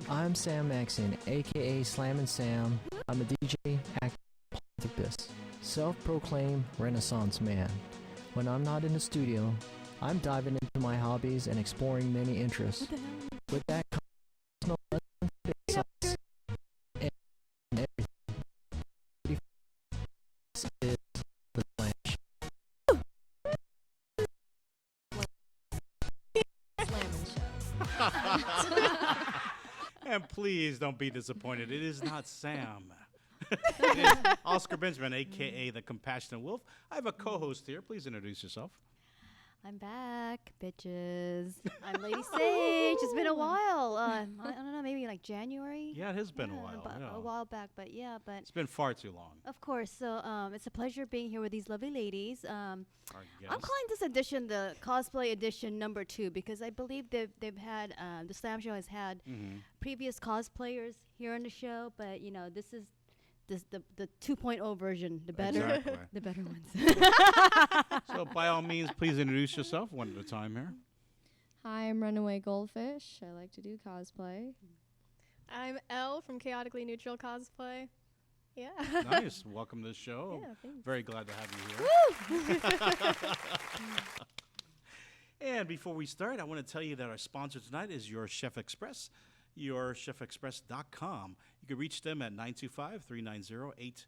I'm Sam Maxon, aka Slam and Sam. I'm a DJ, actor, philanthropist, self-proclaimed Renaissance man. When I'm not in the studio, I'm diving into my hobbies and exploring many interests. With that comes no science and everything. This is the Slam Show. And please don't be disappointed. It is not Sam. It is Oscar Benjamin, a.k.a. the Compassionate Wolf. I have a co-host here. Please introduce yourself. I'm back, bitches. I'm Lady Sage. It's been a while. I don't know, maybe like January. Yeah, it has been a while. A while back, but It's been far too long. Of course. So it's a pleasure being here with these lovely ladies. Our I'm calling this edition the Cosplay Edition number 2 because I believe they've had the Slam Show has had previous cosplayers here on the show, but you know this is the 2.0 version, the better, Exactly. the better ones. So by all means, please introduce yourself one at a time here. Hi, I'm Runaway Goldfish. I like to do cosplay. I'm Elle from Chaotically Neutral Cosplay. Yeah. Nice. Welcome to the show. Yeah, thanks. Very glad to have you here. And before we start, I want to tell you that our sponsor tonight is Your Chef Express, yourchefexpress.com. You can reach them at 925-390-8442.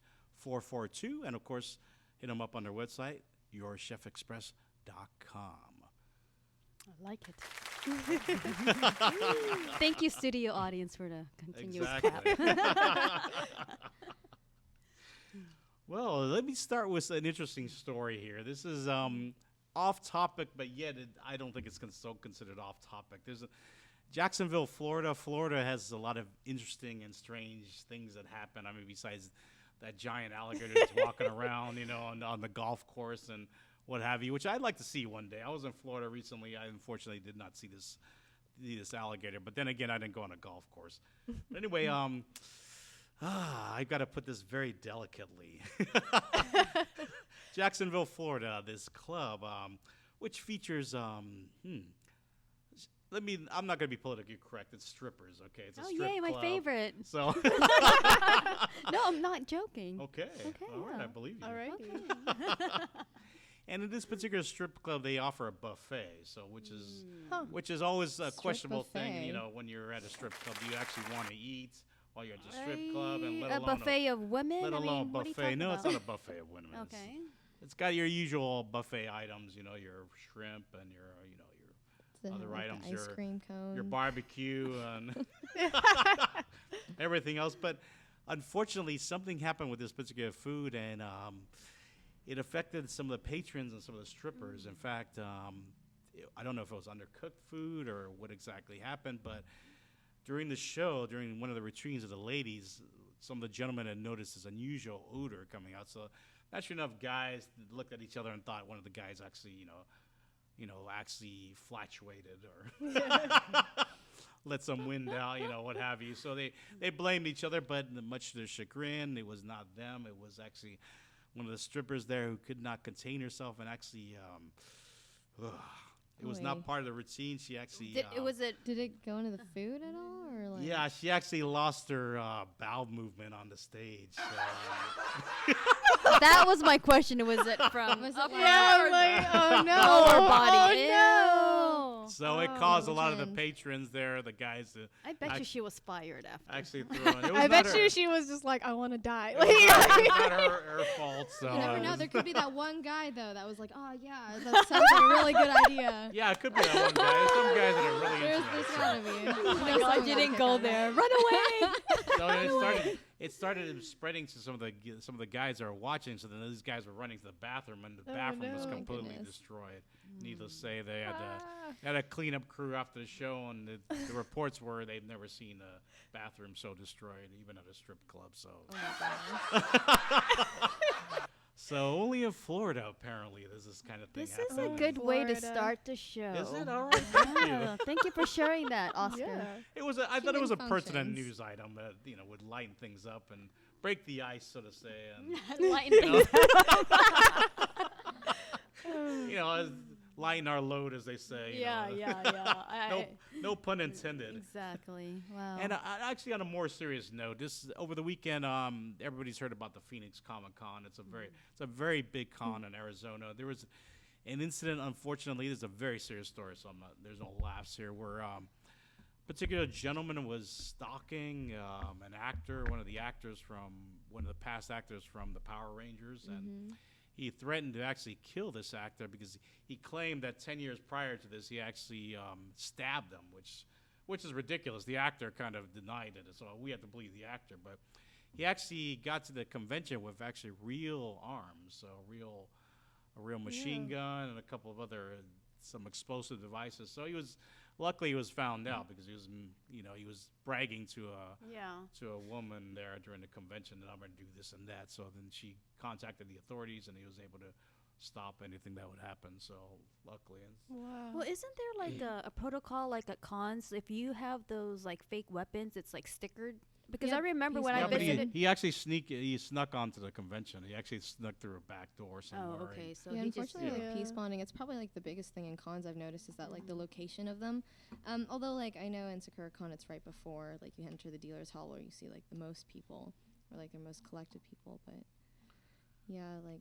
And, of course, hit them up on their website, yourchefexpress.com. I like it. Thank you, studio audience, for the continuous Exactly. clap. Well, let me start with an interesting story here. This is off topic, but yet I don't think it's so considered off topic. There's Jacksonville, Florida. Florida has a lot of interesting and strange things that happen. I mean, besides that giant alligator that's walking around, you know, on the golf course and what have you, which I'd like to see one day. I was in Florida recently. I unfortunately did not see this alligator, but then again, I didn't go on a golf course. But anyway, I've got to put this very delicately. Jacksonville, Florida, this club, which features, I'm not going to be politically correct. It's strippers, okay? It's a strip yay, club. my favorite. So. No, I'm not joking. Okay. All right, yeah. I believe you. All right. Okay. And in this particular strip club, they offer a buffet, so which is always a questionable thing. buffet. You know, when you're at a strip club, do you actually want to eat while you're at the strip club, and let a alone buffet of women? let I alone mean, what are you buffet? talking No, it's about? not a buffet of women. Okay. It's got your usual buffet items. You know, your shrimp and your other Like items, the ice cream cone. your barbecue and everything else. But unfortunately, something happened with this particular food, and it affected some of the patrons and some of the strippers. In fact, I don't know if it was undercooked food or what exactly happened, but during the show, during one of the routines of the ladies, some of the gentlemen had noticed this unusual odor coming out. So naturally enough, guys looked at each other and thought one of the guys actually, actually flatulated or let some wind out, what have you. So they blamed each other, but much to their chagrin, it was not them. It was actually one of the strippers there who could not contain herself and actually, it was not part of the routine. She actually... Did it go into the food at all? Or like? Yeah, she actually lost her bowel movement on the stage. So, That was my question. Was it from Was it upper like- Yeah, or like, oh no. lower body? Oh, so it caused a lot of the man. patrons there, the guys, to I bet you she was fired after. actually throw in. It was I not bet her, you she was just like, I want to die. it was not her fault. So You never it know. was- There could be that one guy though that was like, "Oh yeah, that sounds like a really good idea." yeah, it could be that one guy. There's some guys that are really There's into that. gotta be. Oh my God, you didn't go there. Run away! So it started spreading to some of the guys that are watching. So then these guys were running to the bathroom, and the Oh, bathroom was no. completely Goodness. destroyed. Needless to say, they had a cleanup crew after the show, and the reports were they've never seen a bathroom so destroyed, even at a strip club. So, so only in Florida apparently does this kind of thing This happen. is a Oh, good way to Florida. start the show. Is it all right? Thank you. Yeah, thank you for sharing that, Oscar. Yeah. It was. I thought it was a Human pertinent functions. news item that would lighten things up and break the ice, so to say. And Lighten things as lighten our load, as they say. you Yeah, know. yeah. No pun intended. Exactly. Wow. And actually, on a more serious note, this over the weekend, everybody's heard about the Phoenix Comic Con. It's a very big con in Arizona. There was an incident. Unfortunately, there's a very serious story, so there's no laughs here. Where a particular gentleman was stalking an actor, one of the past actors from the Power Rangers, and he threatened to actually kill this actor because he claimed that 10 years prior to this, he actually stabbed him, which is ridiculous. The actor kind of denied it, so we have to believe the actor. But he actually got to the convention with actually real arms, so a real machine gun and a couple of other some explosive devices. So luckily he was found out because he was bragging to a woman there during the convention that I'm going to do this and that. So then she contacted the authorities and he was able to stop anything that would happen. So luckily. Wow. Well, isn't there like a protocol like at cons? If you have those like fake weapons, it's like stickered. Because I remember when I but visited. he actually snuck onto the convention. He actually snuck through a back door somewhere. Oh, okay. So Yeah, he just. unfortunately, like peace bonding, it's probably like the biggest thing in cons I've noticed is that like the location of them. Although like I know in SakuraCon it's right before like you enter the dealer's hall where you see like the most people or like the most collected people. But yeah, like.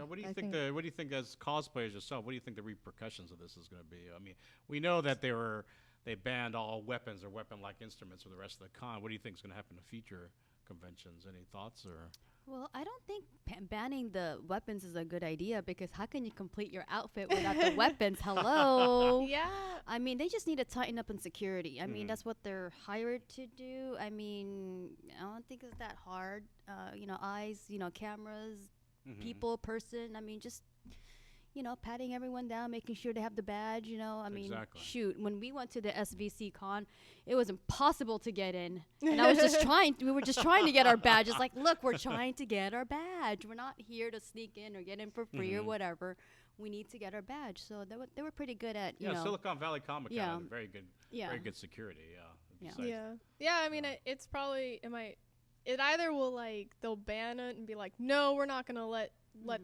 What do you think as cosplayers yourself? What do you think the repercussions of this is going to be? I mean, we know that they banned all weapons or weapon-like instruments for the rest of the con. What do you think is going to happen to future conventions? Any thoughts or? Well, I don't think banning the weapons is a good idea because how can you complete your outfit without the weapons? Hello. Yeah. I mean, they just need to tighten up on security. I mean, that's what they're hired to do. I mean, I don't think it's that hard. Eyes, cameras, people, person. I mean, just patting everyone down, making sure they have the badge. I mean, Exactly. shoot, when we went to the SVC con, it was impossible to get in, and we were just trying to get our badge. It's like, look, we're trying to get our badge. We're not here to sneak in or get in for free or whatever. We need to get our badge. So they were pretty good at Silicon Valley Comic Con had very good security. Yeah. I mean, it's probably it either will they'll ban it and be like, no, we're not gonna let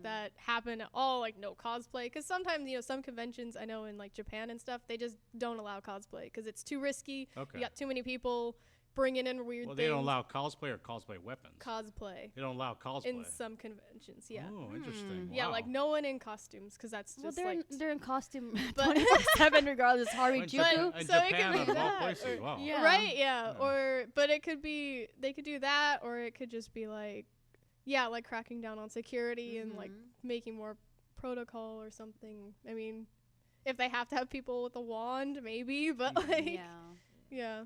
that happen at all, like no cosplay, because sometimes some conventions I know in like Japan and stuff, they just don't allow cosplay because it's too risky. You got too many people bringing in weird things. They don't allow cosplay or cosplay weapons. Cosplay. They don't allow cosplay in some conventions. Yeah. Oh, interesting. Yeah, Wow. like no one in costumes because that's just they're in costume But 24/7 regardless. Harajuku. In So it Japan, could be of all that, places. or- Wow. Yeah. Right, yeah. But it could be, they could do that, or it could just be like cracking down on security and like making more protocol or something. I mean, if they have to have people with a wand, maybe, but yeah.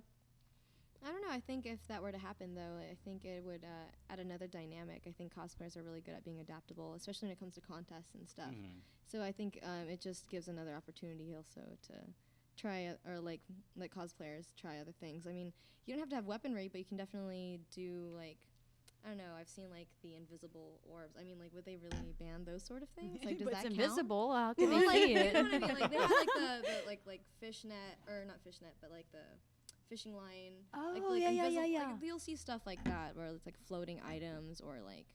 I don't know. I think if that were to happen, though, I think it would add another dynamic. I think cosplayers are really good at being adaptable, especially when it comes to contests and stuff. So I think it just gives another opportunity also to try or like cosplayers try other things. I mean, you don't have to have weaponry, but you can definitely do like, I don't know. I've seen like the invisible orbs. I mean, like, would they really ban those sort of things? Like, does But that it's count? invisible. How can Well, they like, see it? you know what I mean? Like, they have like the fishnet, or not fishnet, but like the fishing line. Oh, like yeah. Like, you'll see stuff like that where it's like floating items or like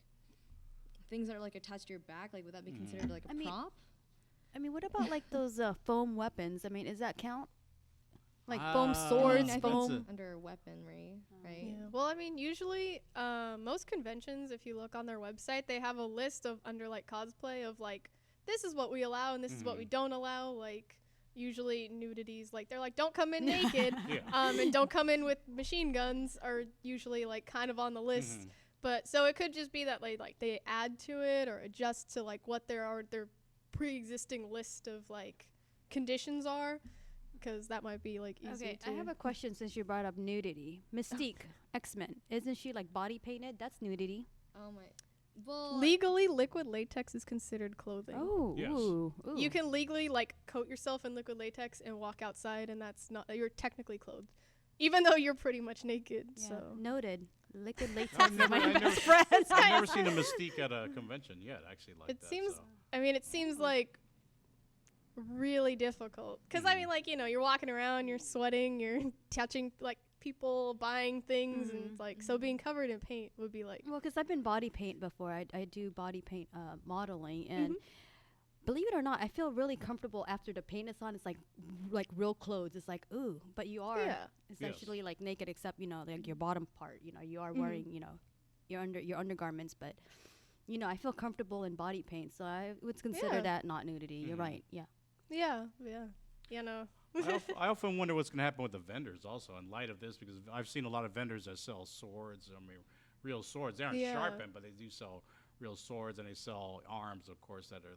things that are like attached to your back. Like, would that be considered like a prop? I mean, what about like those foam weapons? I mean, does that count? Like foam swords, I mean, foam. under weaponry, right? Yeah. Well, I mean, usually most conventions, if you look on their website, they have a list of under like cosplay of like, this is what we allow and this is what we don't allow. Like usually nudities, like they're like, don't come in naked, and don't come in with machine guns are usually like kind of on the list. But so it could just be that like they add to it or adjust to like what their pre-existing list of like conditions are. Because that might be like easy. Okay, I have a question since you brought up nudity. Mystique, X-Men, isn't she like body painted? That's nudity. Oh my. Well, Legally, liquid latex is considered clothing. Oh, Yes. ooh. You can legally like coat yourself in liquid latex and walk outside, and that's not, you're technically clothed, even though you're pretty much naked. Yeah. So Noted. Liquid latex. I've never seen a Mystique at a convention yet, actually, like it that. seems. So. I mean, it seems like really difficult. Because I mean, like, you're walking around, you're sweating, you're touching like people buying things, and it's like so being covered in paint would be like. Well, because I've been body paint before. I do body paint modeling, and believe it or not, I feel really comfortable after the paint is on. It's like real clothes. It's like, ooh, but you are Yeah. essentially like naked except, like your bottom part. You are wearing, your undergarments, but I feel comfortable in body paint, so I would consider Yeah. that not nudity. You're right. Yeah. Yeah. You know. I often wonder what's going to happen with the vendors also in light of this, because I've seen a lot of vendors that sell swords. I mean, real swords. They aren't Yeah. sharpened, but they do sell real swords, and they sell arms, of course, that are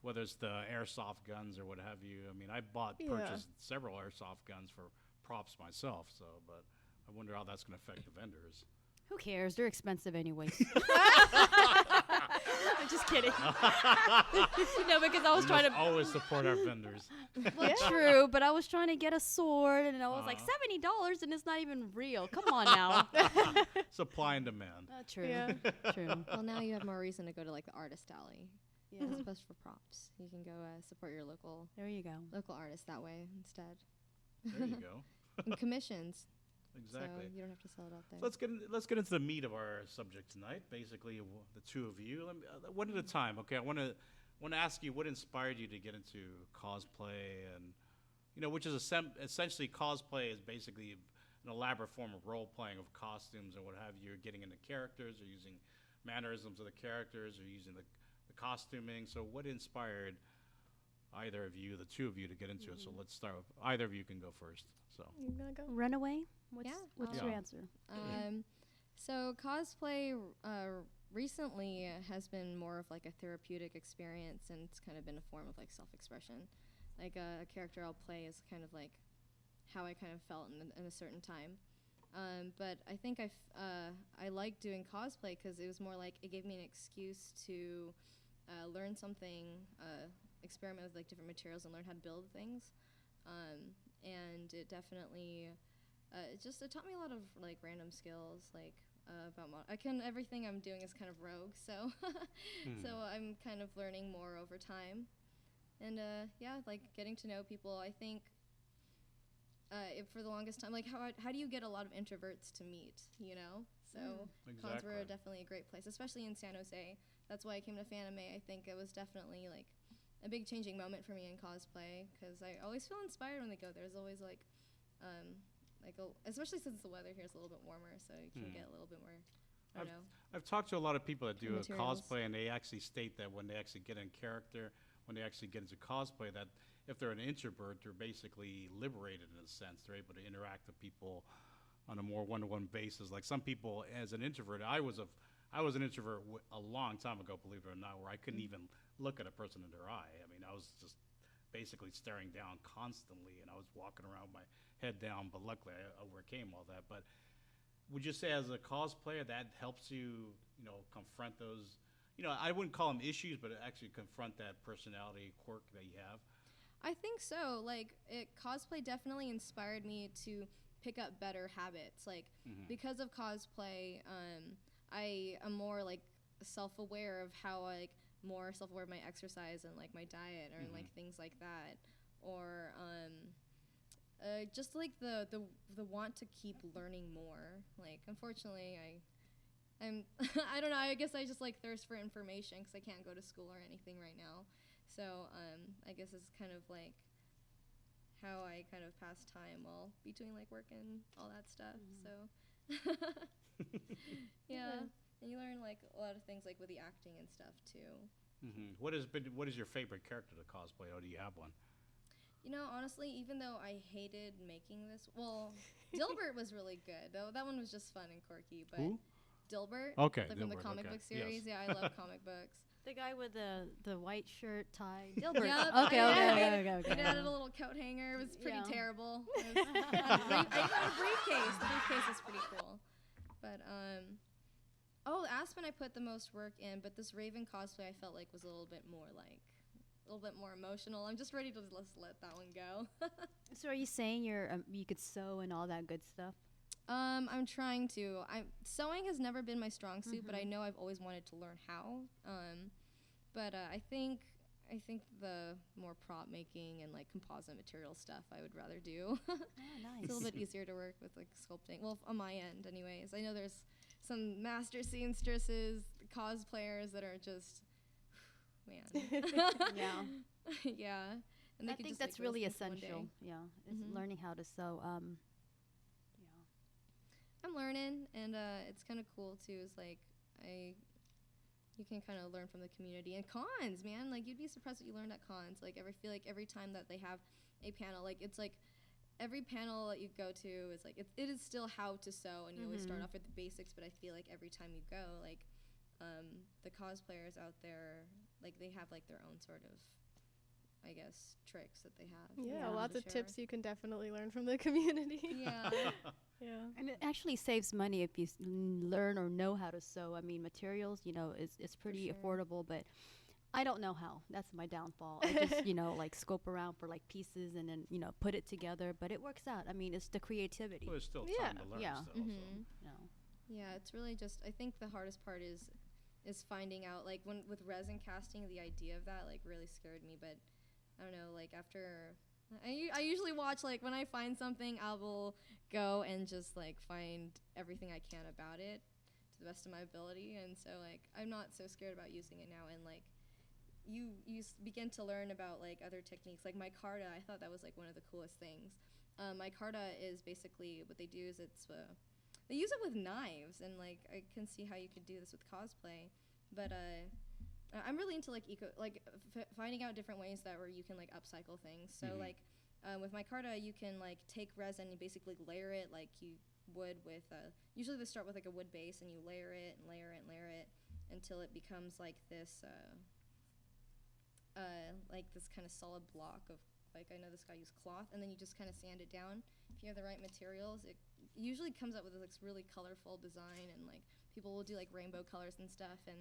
whether it's the airsoft guns or what have you. I mean, I purchased several airsoft guns for props myself. So, but I wonder how that's going to affect the vendors. Who cares? They're expensive anyways. I'm just kidding. No, because I was trying to. Always support our vendors. Well, true, but I was trying to get a sword, and I was like $70, and it's not even real. Come on now. Supply and demand. True. Yeah. True. Well, now you have more reason to go to like the artist alley Yeah. as opposed for props. You can go support your local There you go. artist that way instead. There you go. And commissions. Exactly. So you don't have to sell it out there. So let's get into the meat of our subject tonight. Basically, the two of you. Let me, one at a time. Okay, I want to ask you what inspired you to get into cosplay, and which is essentially cosplay is basically an elaborate form of role playing of costumes and what have you. You're getting into characters, or using mannerisms of the characters, or using the costuming. So what inspired either of you, the two of you, to get into it? So let's start with either of you can go first. So You gonna go? Runaway? What's Yeah. your answer? So cosplay recently has been more of like a therapeutic experience, and it's kind of been a form of like self-expression. Like a character I'll play is kind of like how I kind of felt in a certain time. But I think I like doing cosplay because it was more like it gave me an excuse to learn something, experiment with like different materials, and learn how to build things. And it definitely it taught me a lot of like random skills, like about everything I'm doing is kind of rogue, so so I'm kind of learning more over time, and like getting to know people. I think for the longest time, like how do you get a lot of introverts to meet, So cons were definitely a great place, especially in San Jose. That's why I came to Fanime. I think it was definitely like a big changing moment for me in cosplay, because I always feel inspired when they go. There's always especially since the weather here is a little bit warmer, so you can get a little bit more. I don't know. I've talked to a lot of people that do a Materials. cosplay, and they actually state that when they actually get in character, when they actually get into cosplay, that if they're an introvert, they're basically liberated in a sense. They're able to interact with people on a more one-to-one basis. Like some people, as an introvert, I was an introvert a long time ago, believe it or not, where I couldn't even look at a person in their eye. I mean, I was just basically staring down constantly, and I was walking around with my head down, but luckily I overcame all that. But would you say as a cosplayer that helps you, confront those, I wouldn't call them issues, but actually confront that personality quirk that you have? I think so. Like, cosplay definitely inspired me to pick up better habits. Like, because of cosplay, I am more like self-aware of how more self-aware of my exercise and like my diet, or like things like that, or just like the want to keep learning more. Like, unfortunately, I'm I don't know. I guess I just like thirst for information because I can't go to school or anything right now. So I guess it's kind of like how I kind of pass time while between like work and all that stuff. So yeah, and you learn like a lot of things like with the acting and stuff too. What is your favorite character to cosplay? Or do you have one? Honestly, even though I hated making this, well, Dilbert was really good. Though that one was just fun and quirky. But Who? Dilbert, Okay, like from the Dilbert, comic okay. book series. Yes. Yeah, I love comic books. The guy with the white shirt tie. Dilbert. Yeah, Okay. It added a little coat hanger. It was pretty Yeah. terrible. I even had a briefcase. The briefcase is pretty cool. But Aspen I put the most work in, but this Raven cosplay I felt like was a little bit more emotional. I'm just ready to just let that one go. So are you saying you could sew and all that good stuff? I'm trying to. Sewing has never been my strong suit, but I know I've always wanted to learn how. But I think the more prop making and like composite material stuff I would rather do. Oh, nice. It's a little bit easier to work with like sculpting. Well, on my end, anyways. I know there's some master seamstresses, cosplayers that are just man. Yeah. Yeah. And they I could think just, like, that's really listen to one day. essential. Yeah, is Mhm. learning how to sew. Yeah. I'm learning, and it's kind of cool too. Is like you can kind of learn from the community and cons, man. Like you'd be surprised what you learned at cons. Like I feel like every time that they have a panel, like it's like every panel that you go to is like it is still how to sew, and you always start off with the basics. But I feel like every time you go, like the cosplayers out there, like they have like their own sort of, I guess, tricks that they have. Yeah, Yeah. lots to of share. tips you can definitely learn from the community. Yeah. Yeah. And it actually saves money if you learn or know how to sew. I mean, materials, it's pretty sure. affordable, but I don't know how. That's my downfall. I just, like scope around for like pieces and then, put it together, but it works out. I mean, it's the creativity. Well, there's still Yeah. time to learn Yeah. still. So. Mhm. Yeah, it's really just, I think the hardest part is finding out, like, when with resin casting, the idea of that, like, really scared me. But I don't know, like, after I usually watch, like, when I find something, I will go and just, like, find everything I can about it to the best of my ability. And so, like, I'm not so scared about using it now. And, like, you begin to learn about, like, other techniques. Like, micarta, I thought that was, like, one of the coolest things. Micarta is basically, what they do is they use it with knives, and like I can see how you could do this with cosplay, but I'm really into like finding out different ways where you can like upcycle things. So like with micarta, you can like take resin and basically layer it like you would with usually they start with like a wood base, and you layer it and layer it and layer it until it becomes like this kind of solid block of, like, I know this guy used cloth, and then you just kind of sand it down. If you have the right materials, it usually comes up with this really colorful design, and like people will do like rainbow colors and stuff. And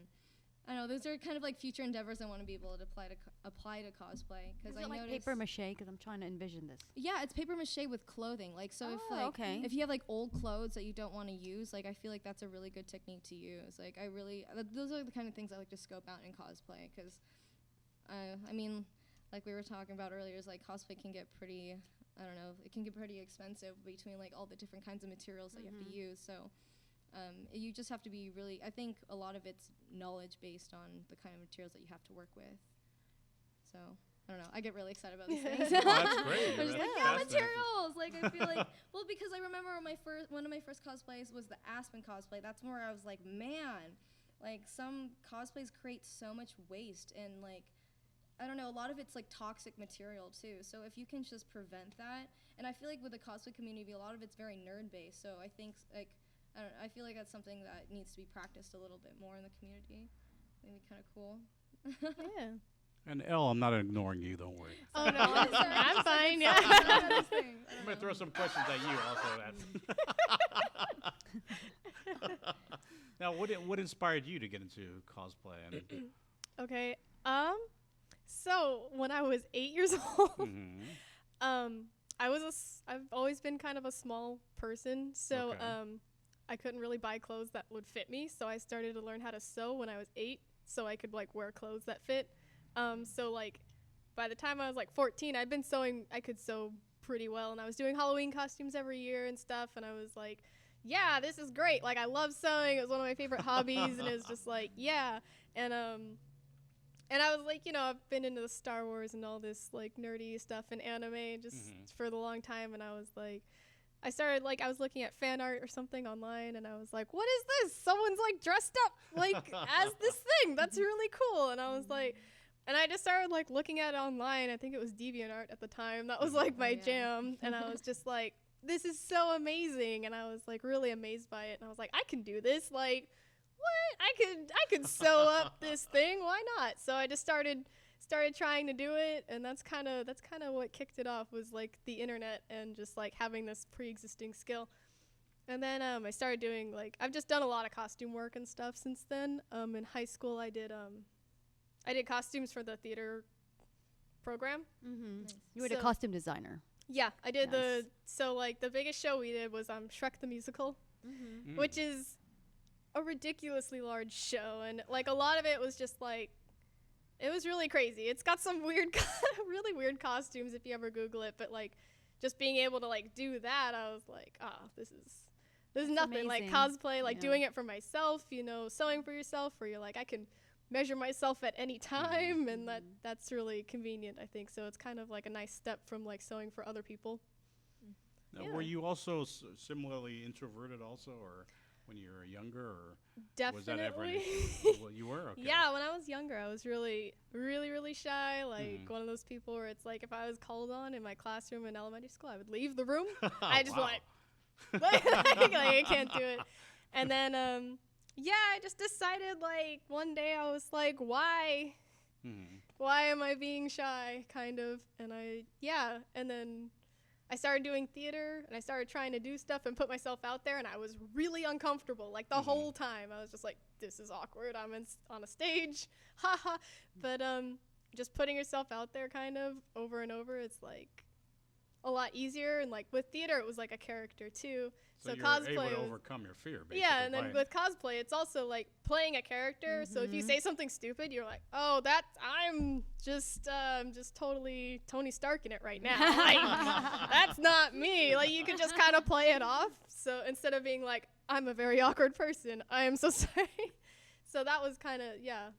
I don't know, those are kind of like future endeavors I want to be able to apply to cosplay, because Is I it like noticed paper mache? Because I'm trying to envision this. yeah, it's paper mache with clothing. Like, so Okay. if you have like old clothes that you don't want to use, like I feel like that's a really good technique to use. Like those are the kind of things I like to scope out in cosplay, because I mean, like we were talking about earlier, is like cosplay can get pretty, I don't know, it can get pretty expensive between like all the different kinds of materials that you have to use. So you just have to be really, I think a lot of it's knowledge based on the kind of materials that you have to work with. So I don't know, I get really excited about these things. Oh, that's great. I'm just That's like, yeah, fascinating. materials. Like I feel like, well, because I remember one of my first cosplays was the Aspen cosplay. That's where I was like, man, like some cosplays create so much waste, and like, I don't know, a lot of it's like toxic material too. So if you can just prevent that, and I feel like with the cosplay community, a lot of it's very nerd based. So I think like, I feel like that's something that needs to be practiced a little bit more in the community. I think it'd be kind of cool. Yeah. And Elle, I'm not ignoring you. Don't worry. Oh no, Sorry, I'm just fine. like Yeah. I'm gonna throw some questions at you also. Now, what inspired you to get into cosplay? And Okay. So when I was 8 years old, I've always been kind of a small person, so Okay. I couldn't really buy clothes that would fit me. So I started to learn how to sew when I was 8, so I could like wear clothes that fit. So like by the time I was like 14, I'd been sewing. I could sew pretty well, and I was doing Halloween costumes every year and stuff. And I was like, yeah, this is great. Like I love sewing. It was one of my favorite hobbies, and it was just like, yeah. And I was like, I've been into the Star Wars and all this like nerdy stuff and anime just for the long time. And I was like, I was looking at fan art or something online, and I was like, what is this? Someone's like dressed up like as this thing. That's really cool. And I was like, and I just started like looking at it online. I think it was DeviantArt at the time. That was like my jam. And I was just like, this is so amazing. And I was like really amazed by it. And I was like, I can do this. Like, what? I could sew up this thing. Why not? So I just started trying to do it, and that's kind of what kicked it off, was like the internet and just like having this pre-existing skill. And then I started doing I've just done a lot of costume work and stuff since then. In high school I did costumes for the theater program. Nice. You were the So- costume designer. Yeah, I did Nice. the biggest show we did was Shrek the Musical, which is a ridiculously large show, and like a lot of it was just like, it was really crazy. It's got some weird really weird costumes if you ever Google it, but like just being able to like do that, I was like, this is nothing. Like amazing. cosplay, like Yeah. doing it for myself, sewing for yourself, where you're like, I can measure myself at any time, and that's really convenient, I think. So it's kind of like a nice step from like sewing for other people. Now, Yeah. were you also similarly introverted also, or when you were younger, or was that ever an Definitely. issue? Well, you were? Okay. Yeah, when I was younger, I was really, really, really shy. Like one of those people where it's like if I was called on in my classroom in elementary school, I would leave the room. I just Wow. like I can't do it. And then, yeah, I just decided like one day I was like, why? Why am I being shy? Kind of. And and then I started doing theater and I started trying to do stuff and put myself out there, and I was really uncomfortable like the whole time. I was just like, this is awkward. I'm on a stage. Haha. But just putting yourself out there kind of over and over, it's like a lot easier. And like with theater, it was like a character too. So you're cosplay able to was- overcome your fear, basically. yeah, and then by- with cosplay, it's also like playing a character. So if you say something stupid, you're like, "Oh, I'm just totally Tony Stark in it right now. Like, that's not me." Like you could just kind of play it off. So instead of being like, "I'm a very awkward person. I am so sorry." So that was kind of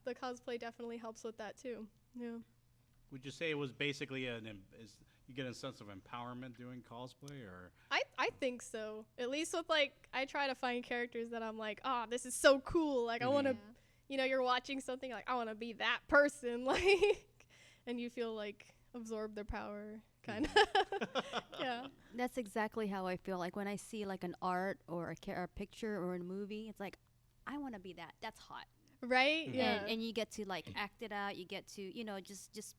the cosplay definitely helps with that too. Yeah. Would you say it was basically you get a sense of empowerment doing cosplay, or? I think so. At least with like, I try to find characters that I'm like, oh, this is so cool. Like I want to, you're watching something like I want to be that person, like, and you feel like absorb their power, kind of. Yeah. That's exactly how I feel. Like when I see like an art or a picture or a movie, it's like, I want to be that. That's hot. Right. Yeah. And you get to like act it out. You get to just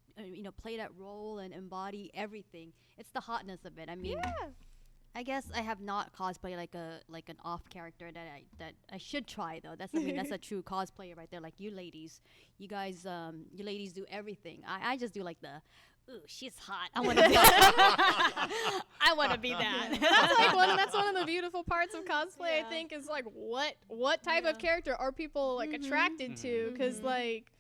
play that role and embody everything. It's the hotness of it. I mean, I guess I have not cosplayed like an off character that I should try though. That's that's a true cosplayer right there. Like you ladies, you guys, you ladies do everything. I just do like the, ooh, she's hot. I want to be. I want to be that. That's one of the beautiful parts of cosplay. I think is like what type of character are people like attracted to? Because like.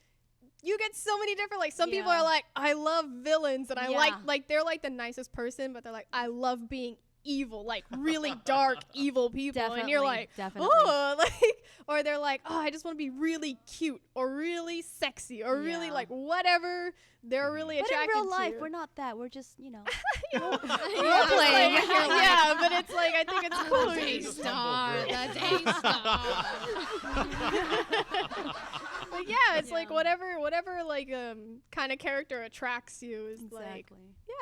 You get so many different, like, some people are like, I love villains, and I like, they're like the nicest person, but they're like, I love being evil, like, really dark, evil people. And you're like, oh, like, or they're like, oh, I just want to be really cute, or really sexy, or really, like, whatever they're really attracted to. But in real life, we're not that. We're just, role playing. Yeah, but it's like, I think it's cool. That's A star. But yeah, it's like whatever like kind of character attracts you is like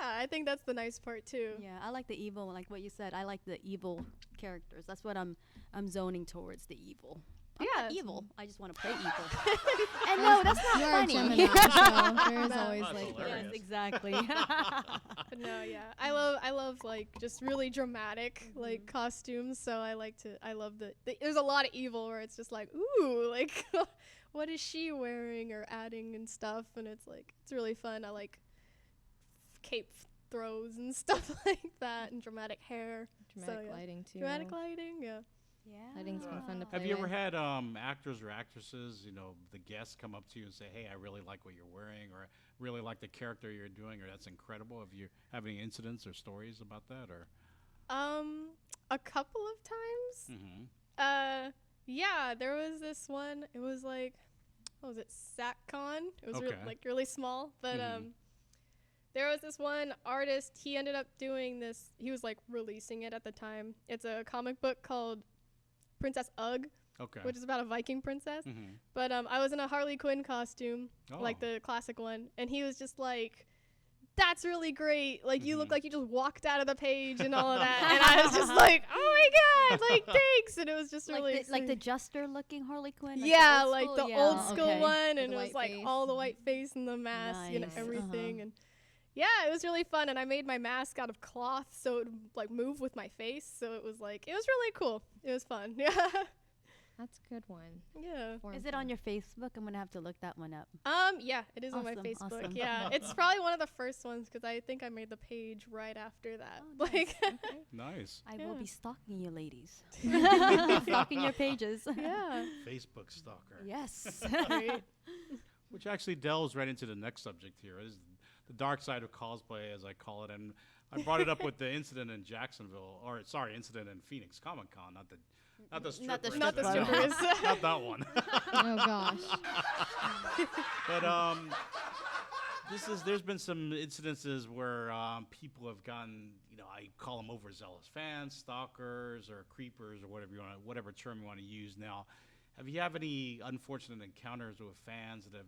I think that's the nice part too. Yeah, I like the evil, like what you said. I like the evil characters. That's what I'm zoning towards, the evil. I'm not evil. I just want to play evil. And no, that's not funny. There's always That's like hilarious. Yes, exactly. But no, I love like just really dramatic like costumes. So I love there's a lot of evil where it's just like, ooh, like what is she wearing or adding and stuff, and it's like it's really fun. I like cape throws and stuff like that, and dramatic hair. dramatic lighting too. Dramatic lighting, yeah. Lighting's been fun to play Have you ever with. had actors or actresses, the guests come up to you and say, hey, I really like what you're wearing, or I really like the character you're doing, or that's incredible? Have you have any incidents or stories about that, or? A couple of times. Yeah, there was this one. It was like, what was it, SatCon? It was really small, but there was this one artist. He ended up doing this. He was like releasing it at the time. It's a comic book called Princess Ugg, which is about a Viking princess. But I was in a Harley Quinn costume, like the classic one, and he was just like, that's really great. Like, you look like you just walked out of the page and all of that. And I was just like, oh my God, like, thanks. And it was just like really the Jester looking Harley Quinn. yeah, like the old school okay. one. And the it was white like face. all the white face and the mask and Nice. everything. And yeah, it was really fun. And I made my mask out of cloth so it would like move with my face. So it was really cool. It was fun. Yeah. That's a good one. Yeah. Is it on your Facebook? I'm gonna have to look that one up. Yeah, it is on my Awesome, Facebook. awesome. Yeah, it's probably one of the first ones because I think I made the page right after that. Oh, nice. Like, Nice. I will Yeah. be stalking you, ladies. Stalking your pages. yeah. Facebook stalker. Yes. Right. Which actually delves right into the next subject here, is the dark side of cosplay, as I call it. And I brought it up with the incident in Jacksonville, or sorry, incident in Phoenix Comic Con, not the stripper. Not the incident. strippers. Not that one. Oh gosh. But there's been some incidences where people have gotten, I call them overzealous fans, stalkers, or creepers, or whatever term you want to use. Now, have you had any unfortunate encounters with fans that have,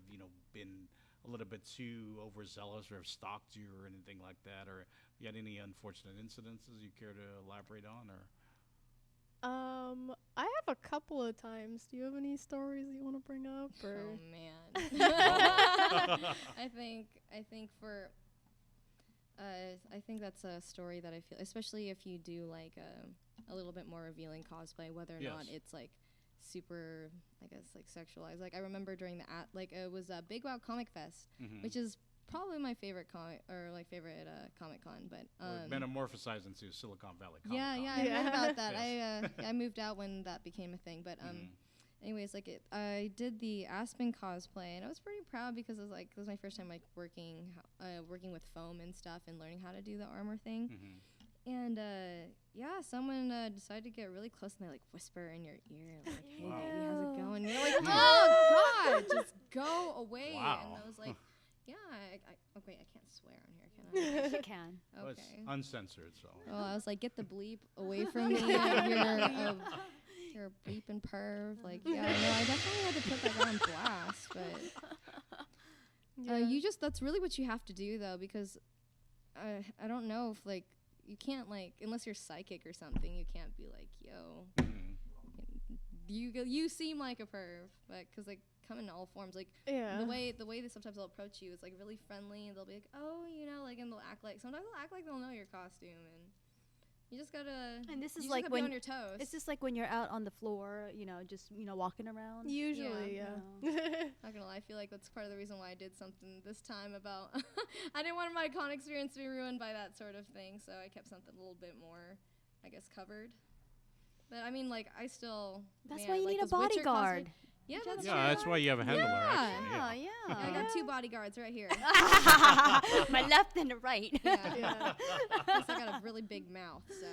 been a little bit too overzealous, or have stalked you, or anything like that, or have you had any unfortunate incidences you care to elaborate on, or? I have a couple of times. Do you have any stories you want to bring up? Or? Oh man. I think that's a story that I feel, especially if you do like a little bit more revealing cosplay, whether or not it's like super, I guess, like sexualized. Like I remember during the it was a Big Wow Comic Fest, which is probably my favorite Comic Con, but metamorphosized into Silicon Valley Comic Con. I heard about that. I moved out when that became a thing, but anyways, I did the Aspen cosplay, and I was pretty proud because it was my first time like working with foam and stuff and learning how to do the armor thing. And someone decided to get really close, and they like whisper in your ear, like, "Hey, baby, how's it going?" And you're like, "Oh God, just go away!" Wow. And I was like, "Yeah, okay, I can't swear on here, can I?" Yes, you can. Well, it's Okay. uncensored, so. Well, I was like, "Get the bleep away from me! You're a bleeping perv." Like, yeah, no, I definitely had to put that on blast, but that's really what you have to do though, because I don't know if like. You can't like, unless you're psychic or something, you can't be like, yo, you seem like a perv, but because like come in all forms, like the way they sometimes they'll approach you is like really friendly, and they'll be like, oh, like, and they'll act like they'll know your costume, and you just gotta. And this is you like just gotta when be on your toes. it's just like when you're out on the floor, just walking around. Usually, yeah. Not gonna lie, I feel like that's part of the reason why I did something this time about. I didn't want my con experience to be ruined by that sort of thing, so I kept something a little bit more, I guess, covered. But I mean, like, I still. That's man, why you like need a those Witcher bodyguard. Yeah, that's Yeah, that's why you have a handler. Yeah. Actually, Yeah. I got 2 bodyguards right here. My left and the right. Yeah. Plus I got a really big mouth, so.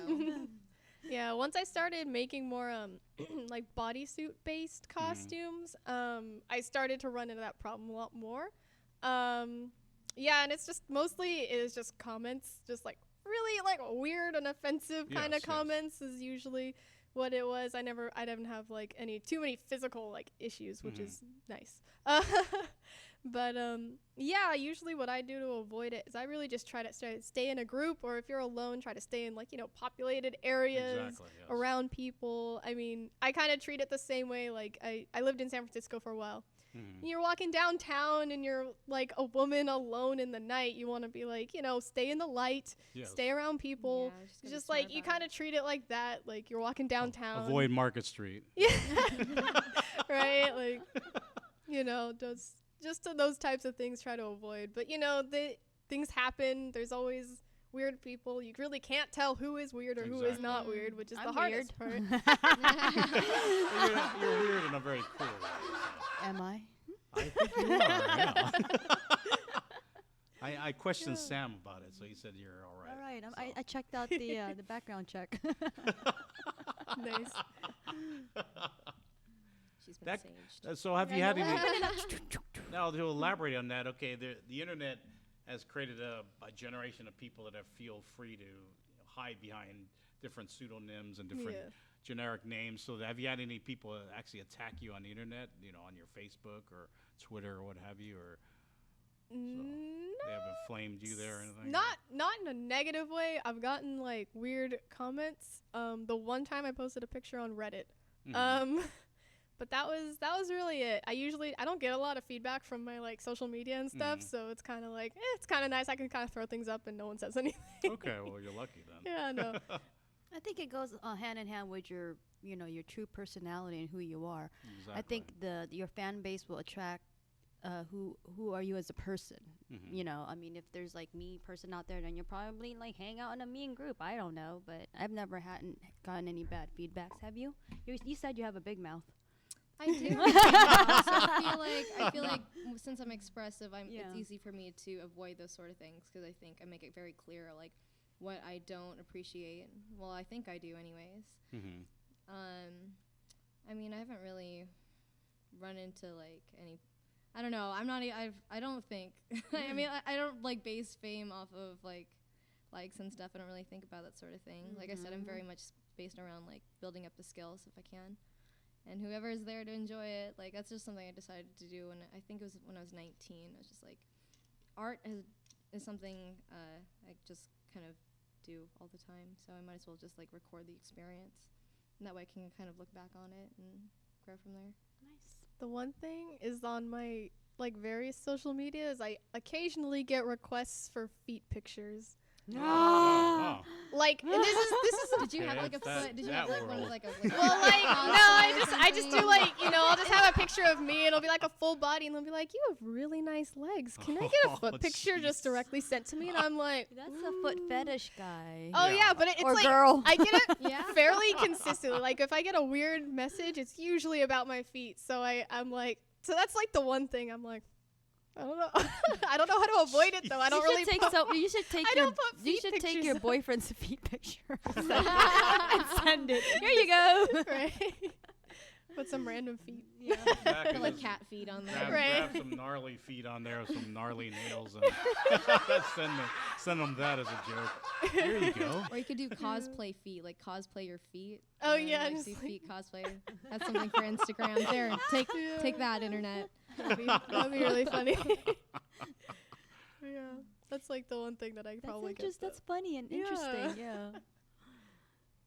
Yeah, once I started making more like bodysuit based costumes, I started to run into that problem a lot more. Yeah, and it's just just comments, just like really like weird and offensive kind of comments is usually what it was. I didn't have like too many physical like issues, which is nice. But yeah, usually what I do to avoid it is I really just try to stay in a group, or if you're alone, try to stay in like populated areas around people. I mean, I kind of treat it the same way. Like I lived in San Francisco for a while. You're walking downtown and you're like a woman alone in the night. You want to be like, stay in the light, stay around people. Yeah, just like you kind of treat it like that. Like you're walking downtown. Avoid Market Street. Yeah. Right. Like, just to those types of things try to avoid. But things happen. There's always weird people. You really can't tell who is weird or who is not weird, which is the hardest part. You're weird in a very cool way. So. Am I? I think you are. Yeah. I questioned Sam about it, so he said you're all right. All right. So. I checked out the background check. Nice. She's been saged. So have you had any? Now to elaborate on that, okay, the internet has created a generation of people that feel free to hide behind different pseudonyms and different generic names. So have you had any people actually attack you on the internet, on your Facebook or Twitter or what have you, or they haven't flamed you there or anything? Not in a negative way. I've gotten like weird comments. The one time I posted a picture on Reddit. But that was really it. I don't get a lot of feedback from my like social media and stuff, so it's kind of like it's kind of nice. I can kind of throw things up and no one says anything. Okay, well you're lucky then. Yeah, no. I think it goes hand in hand with your true personality and who you are. Exactly. I think your fan base will attract who are you as a person. I mean, if there's like me person out there, then you'll probably like hang out in a mean group. I don't know, but I've never gotten any bad feedbacks. Have you? You said you have a big mouth. I do. So I feel like since I'm expressive, it's easy for me to avoid those sort of things because I think I make it very clear. Like, what I don't appreciate. Well, I think I do anyways. Mm-hmm. I mean, I haven't really run into like any. I don't know. I'm not. I don't think. I mean, I don't like base fame off of like likes and stuff. I don't really think about that sort of thing. Like I said, I'm very much based around like building up the skills if I can, and whoever is there to enjoy it. Like that's just something I decided to do when I think it was when I was 19. I was just like, art is something I just kind of do all the time. So I might as well just like record the experience, and that way I can kind of look back on it and grow from there. Nice. The one thing is on my like various social medias, I occasionally get requests for feet pictures. Oh. Like this is Did you have like a foot? Did you have like one of like a like, well, like no, I just do like I'll just have a picture of me and it'll be like a full body and they'll be like, you have really nice legs. Can I get a foot picture just directly sent to me? And I'm like, That's a foot fetish guy. oh yeah, but it's or like girl. I get it Yeah. fairly consistently. Like if I get a weird message, it's usually about my feet. So I'm like, so that's like the one thing I'm like, I don't know. I don't know how to avoid it though. I don't really. You should take I your don't put you feet should take pictures your up. boyfriend's feet picture and send it. Here you go. Right. Put some random feet. Yeah. Exactly. Put like cat feet on there. Grab some gnarly feet on there with some gnarly nails and send them that as a joke. There you go. Or you could do cosplay feet, like cosplay your feet. Oh, and then, yeah, like, just do like- feet cosplay. That's something for Instagram. There, take that, internet. That'd be really funny. Yeah, that's like the one thing that I probably get. That's funny and Yeah. interesting. Yeah.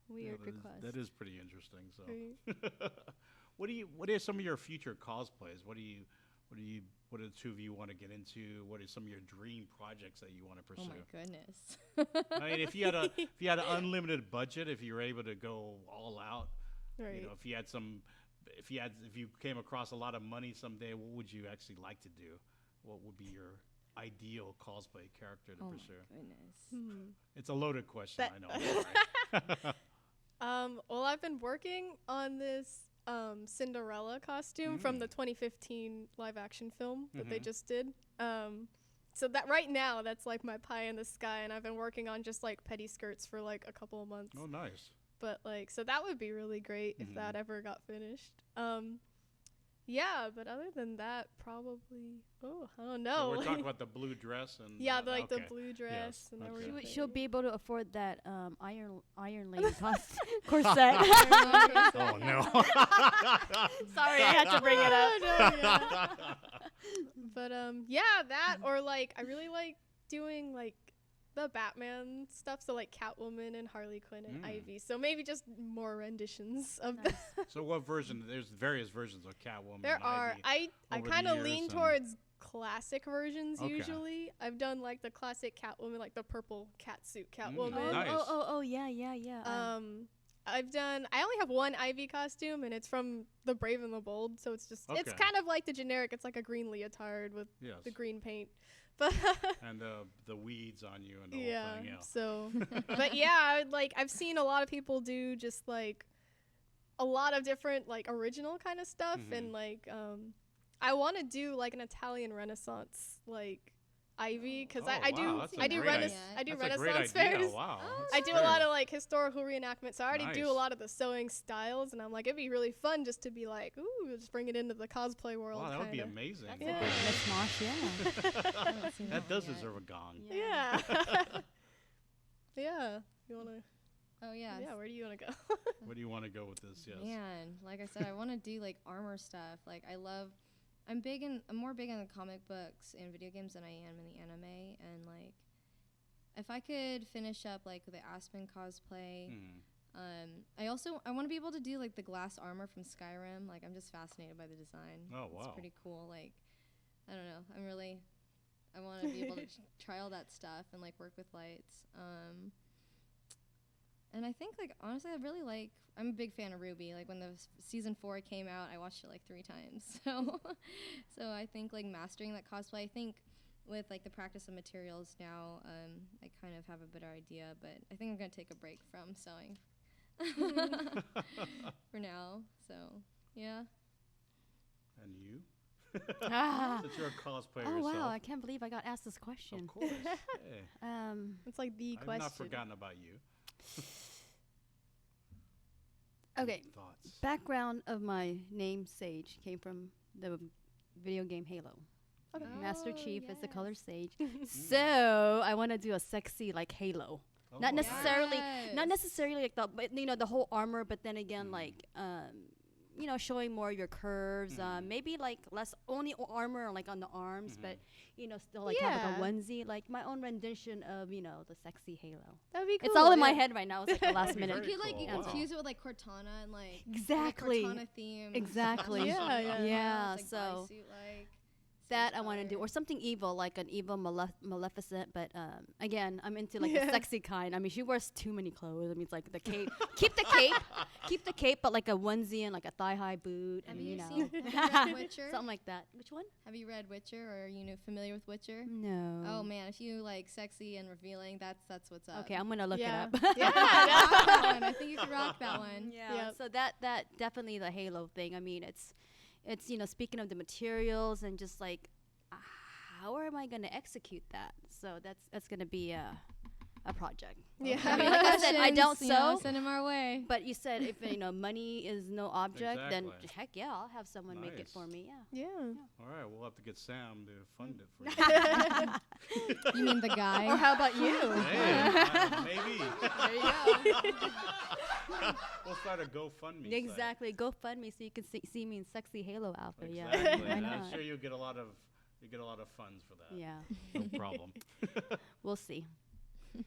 Weird Yeah, request. that is pretty interesting. So, Right. what are some of your future cosplays? What do the two of you want to get into? What are some of your dream projects that you want to pursue? Oh my goodness. I mean, if you had an unlimited budget, if you were able to go all out, Right. if you came across a lot of money someday, what would you actually like to do? What would be your ideal cosplay character to Oh pursue? my goodness. Hmm. It's a loaded question, That- I know. I'm sorry. Well, I've been working on this Cinderella costume from the 2015 live action film that they Mhm. just did. So that right now, that's like my pie in the sky, and I've been working on just like petty skirts for like a couple of months. Oh, nice. But like, so that would be really great if that ever got finished. Yeah, but other than that, probably. Oh, I don't know. So we're like- talking about the blue dress and yeah, the okay. blue dress and okay. everything. She'll be able to afford that Iron Lady corset. Oh no. Sorry, I had to bring it up. No, yeah. But yeah, that or like I really like doing like the Batman stuff, so like Catwoman and Harley Quinn and Ivy. So maybe just more renditions of Nice. So what version? There's various versions of Catwoman. There and are. Ivy. I over the kind of years lean and- towards classic versions Okay. usually. I've done like the classic Catwoman, like the purple catsuit Catwoman. Nice. Yeah. I only have one Ivy costume, and it's from The Brave and the Bold, so it's just, it's Okay. kind of like the generic. It's like a green leotard with Yes. the green paint. But And the weeds on you and the yeah, whole thing. Yeah. so, but yeah, I've seen a lot of people do just like a lot of different like original kind of stuff, and like, I want to do like an Italian Renaissance like Ivy, because Oh, I wow, do that's a I do great Rena- idea. I do That's a great Renaissance idea. fairs. Wow. Oh, that's I do a great. lot of like historical reenactments. So I already do a Nice. lot of the sewing styles, and I'm like, it'd be really fun just to be like, ooh, just bring it into the cosplay world. Wow, that would be kinda. amazing. That's Yeah. a good mishmash, yeah. I haven't seen That does yet. deserve a gong. Yeah. Yeah. You wanna? Oh yeah. Yeah. Where do you wanna go? Where do you want to go with this? Yes. Man, like I said, I want to do like armor stuff. Like I'm more big in the comic books and video games than I am in the anime. And like, if I could finish up like the Aspen cosplay, I want to be able to do like the glass armor from Skyrim. Like I'm just fascinated by the design. Oh, It's wow. pretty cool. Like, I don't know. I want to be able to try all that stuff and like work with lights. And I think, like, honestly, I'm a big fan of Ruby. Like, when the season 4 came out, I watched it like 3 times. So I think, like, mastering that cosplay, I think with, like, the practice of materials now, I kind of have a better idea. But I think I'm going to take a break from sewing for now. So, yeah. And you? Since you're a cosplayer Oh yourself. wow! I can't believe I got asked this question. Of course. Hey, It's like the I've question. not forgotten about you. Okay. Thoughts? Background of my name Sage came from the video game Halo. Okay. Master Oh, Chief is the color yes. Sage. So I want to do a sexy like Halo. Oh, Not nice. necessarily, not Yes. necessarily like the, but you know, the whole armor. But then again, Mm. like, you know, showing more of your curves. Mhm. Maybe like less only armor like on the arms, Mhm. but you know, still like have like a Yeah. onesie, like my own rendition of you know the sexy Halo. That'd be cool. It's all in my yeah. head right now. It's like the last That'd be minute. very You could like you cool. could Wow. fuse it with like Cortana and like Exactly. Cortana theme. Exactly. Yeah, yeah. Yeah, Like so like that I want to do, or something evil, like an evil Maleficent. But again, I'm into like the Yeah. sexy kind. I mean, she wears too many clothes. I mean, it's like the cape. Keep the cape, keep the cape, but like a onesie and like a thigh-high boot, Have and you know, seen have you read Witcher? something like that. Which one? Have you read Witcher, or are you familiar with Witcher? No. Oh man, if you like sexy and revealing, that's what's up. Okay, I'm gonna look Yeah. it up. Yeah. Rock that one. I think you could rock that one. Yeah. Yep. So that definitely the Halo thing. I mean, it's you know, speaking of the materials and just like how am I gonna execute that? So that's gonna be a project. Yeah. I mean, like I said, I don't Questions, you know, sew. send them our way. But you said if you know money is no object, then Exactly. heck yeah, I'll have someone make it Nice. for me. Yeah. Yeah. All right, we'll have to get Sam to fund it for you. You mean the guy? Or how about you? Hey, maybe. There you go. We'll start a GoFundMe. site. Exactly. Go fund me so you can see me in sexy Halo outfit. Yeah. Exactly. Why and not? I'm sure you'll get a lot of funds for that. Yeah. No problem. We'll see.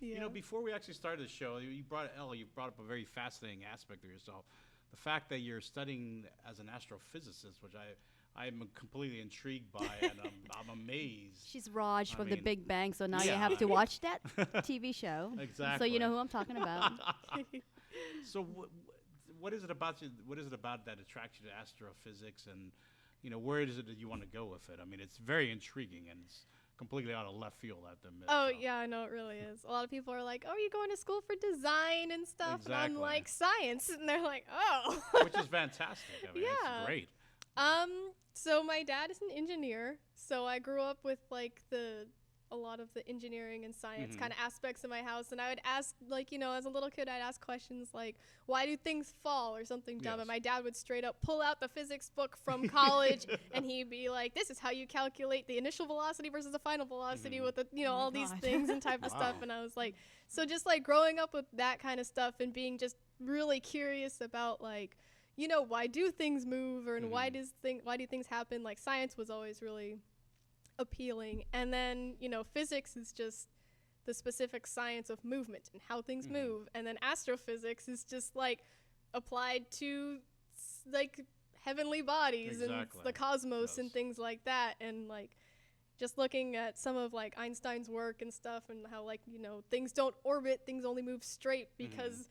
You know, before we actually started the show, you brought up a very fascinating aspect of yourself. The fact that you're studying as an astrophysicist, which I'm completely intrigued by, and I'm amazed. She's Raj I from The mean, Big Bang, so now you yeah. have to watch that TV show. Exactly. So you know who I'm talking about. So what is it about you? What is it about that attracts you to astrophysics, and you know, where is it that you want to go with it? I mean, it's very intriguing, and it's completely out of left field at the minute. Oh so. yeah, I know it really is. A lot of people are like, "Oh, you're going to school for design and stuff," and I'm Exactly. like, "Science," and they're like, "Oh." Which is fantastic. I mean, Yeah. it's great. So my dad is an engineer, so I grew up with like a lot of the engineering and science Mhm. kind of aspects in my house, and I would ask, like, you know, as a little kid, I'd ask questions like, "Why do things fall?" or something dumb, Yes. and my dad would straight up pull out the physics book from college, and he'd be like, "This is how you calculate the initial velocity versus the final velocity Mhm. with the, you know, Oh my all these God. things and type of stuff," Wow. and I was like, so just like growing up with that kind of stuff and being just really curious about like, you know, why do things move, or and why do things happen? Like science was always really appealing, and then you know, physics is just the specific science of movement and how things Mhm. move, and then astrophysics is just like applied to like heavenly bodies and Exactly. the cosmos and Yes. things like that, and like just looking at some of like Einstein's work and stuff, and how like, you know, things don't orbit, things only move straight because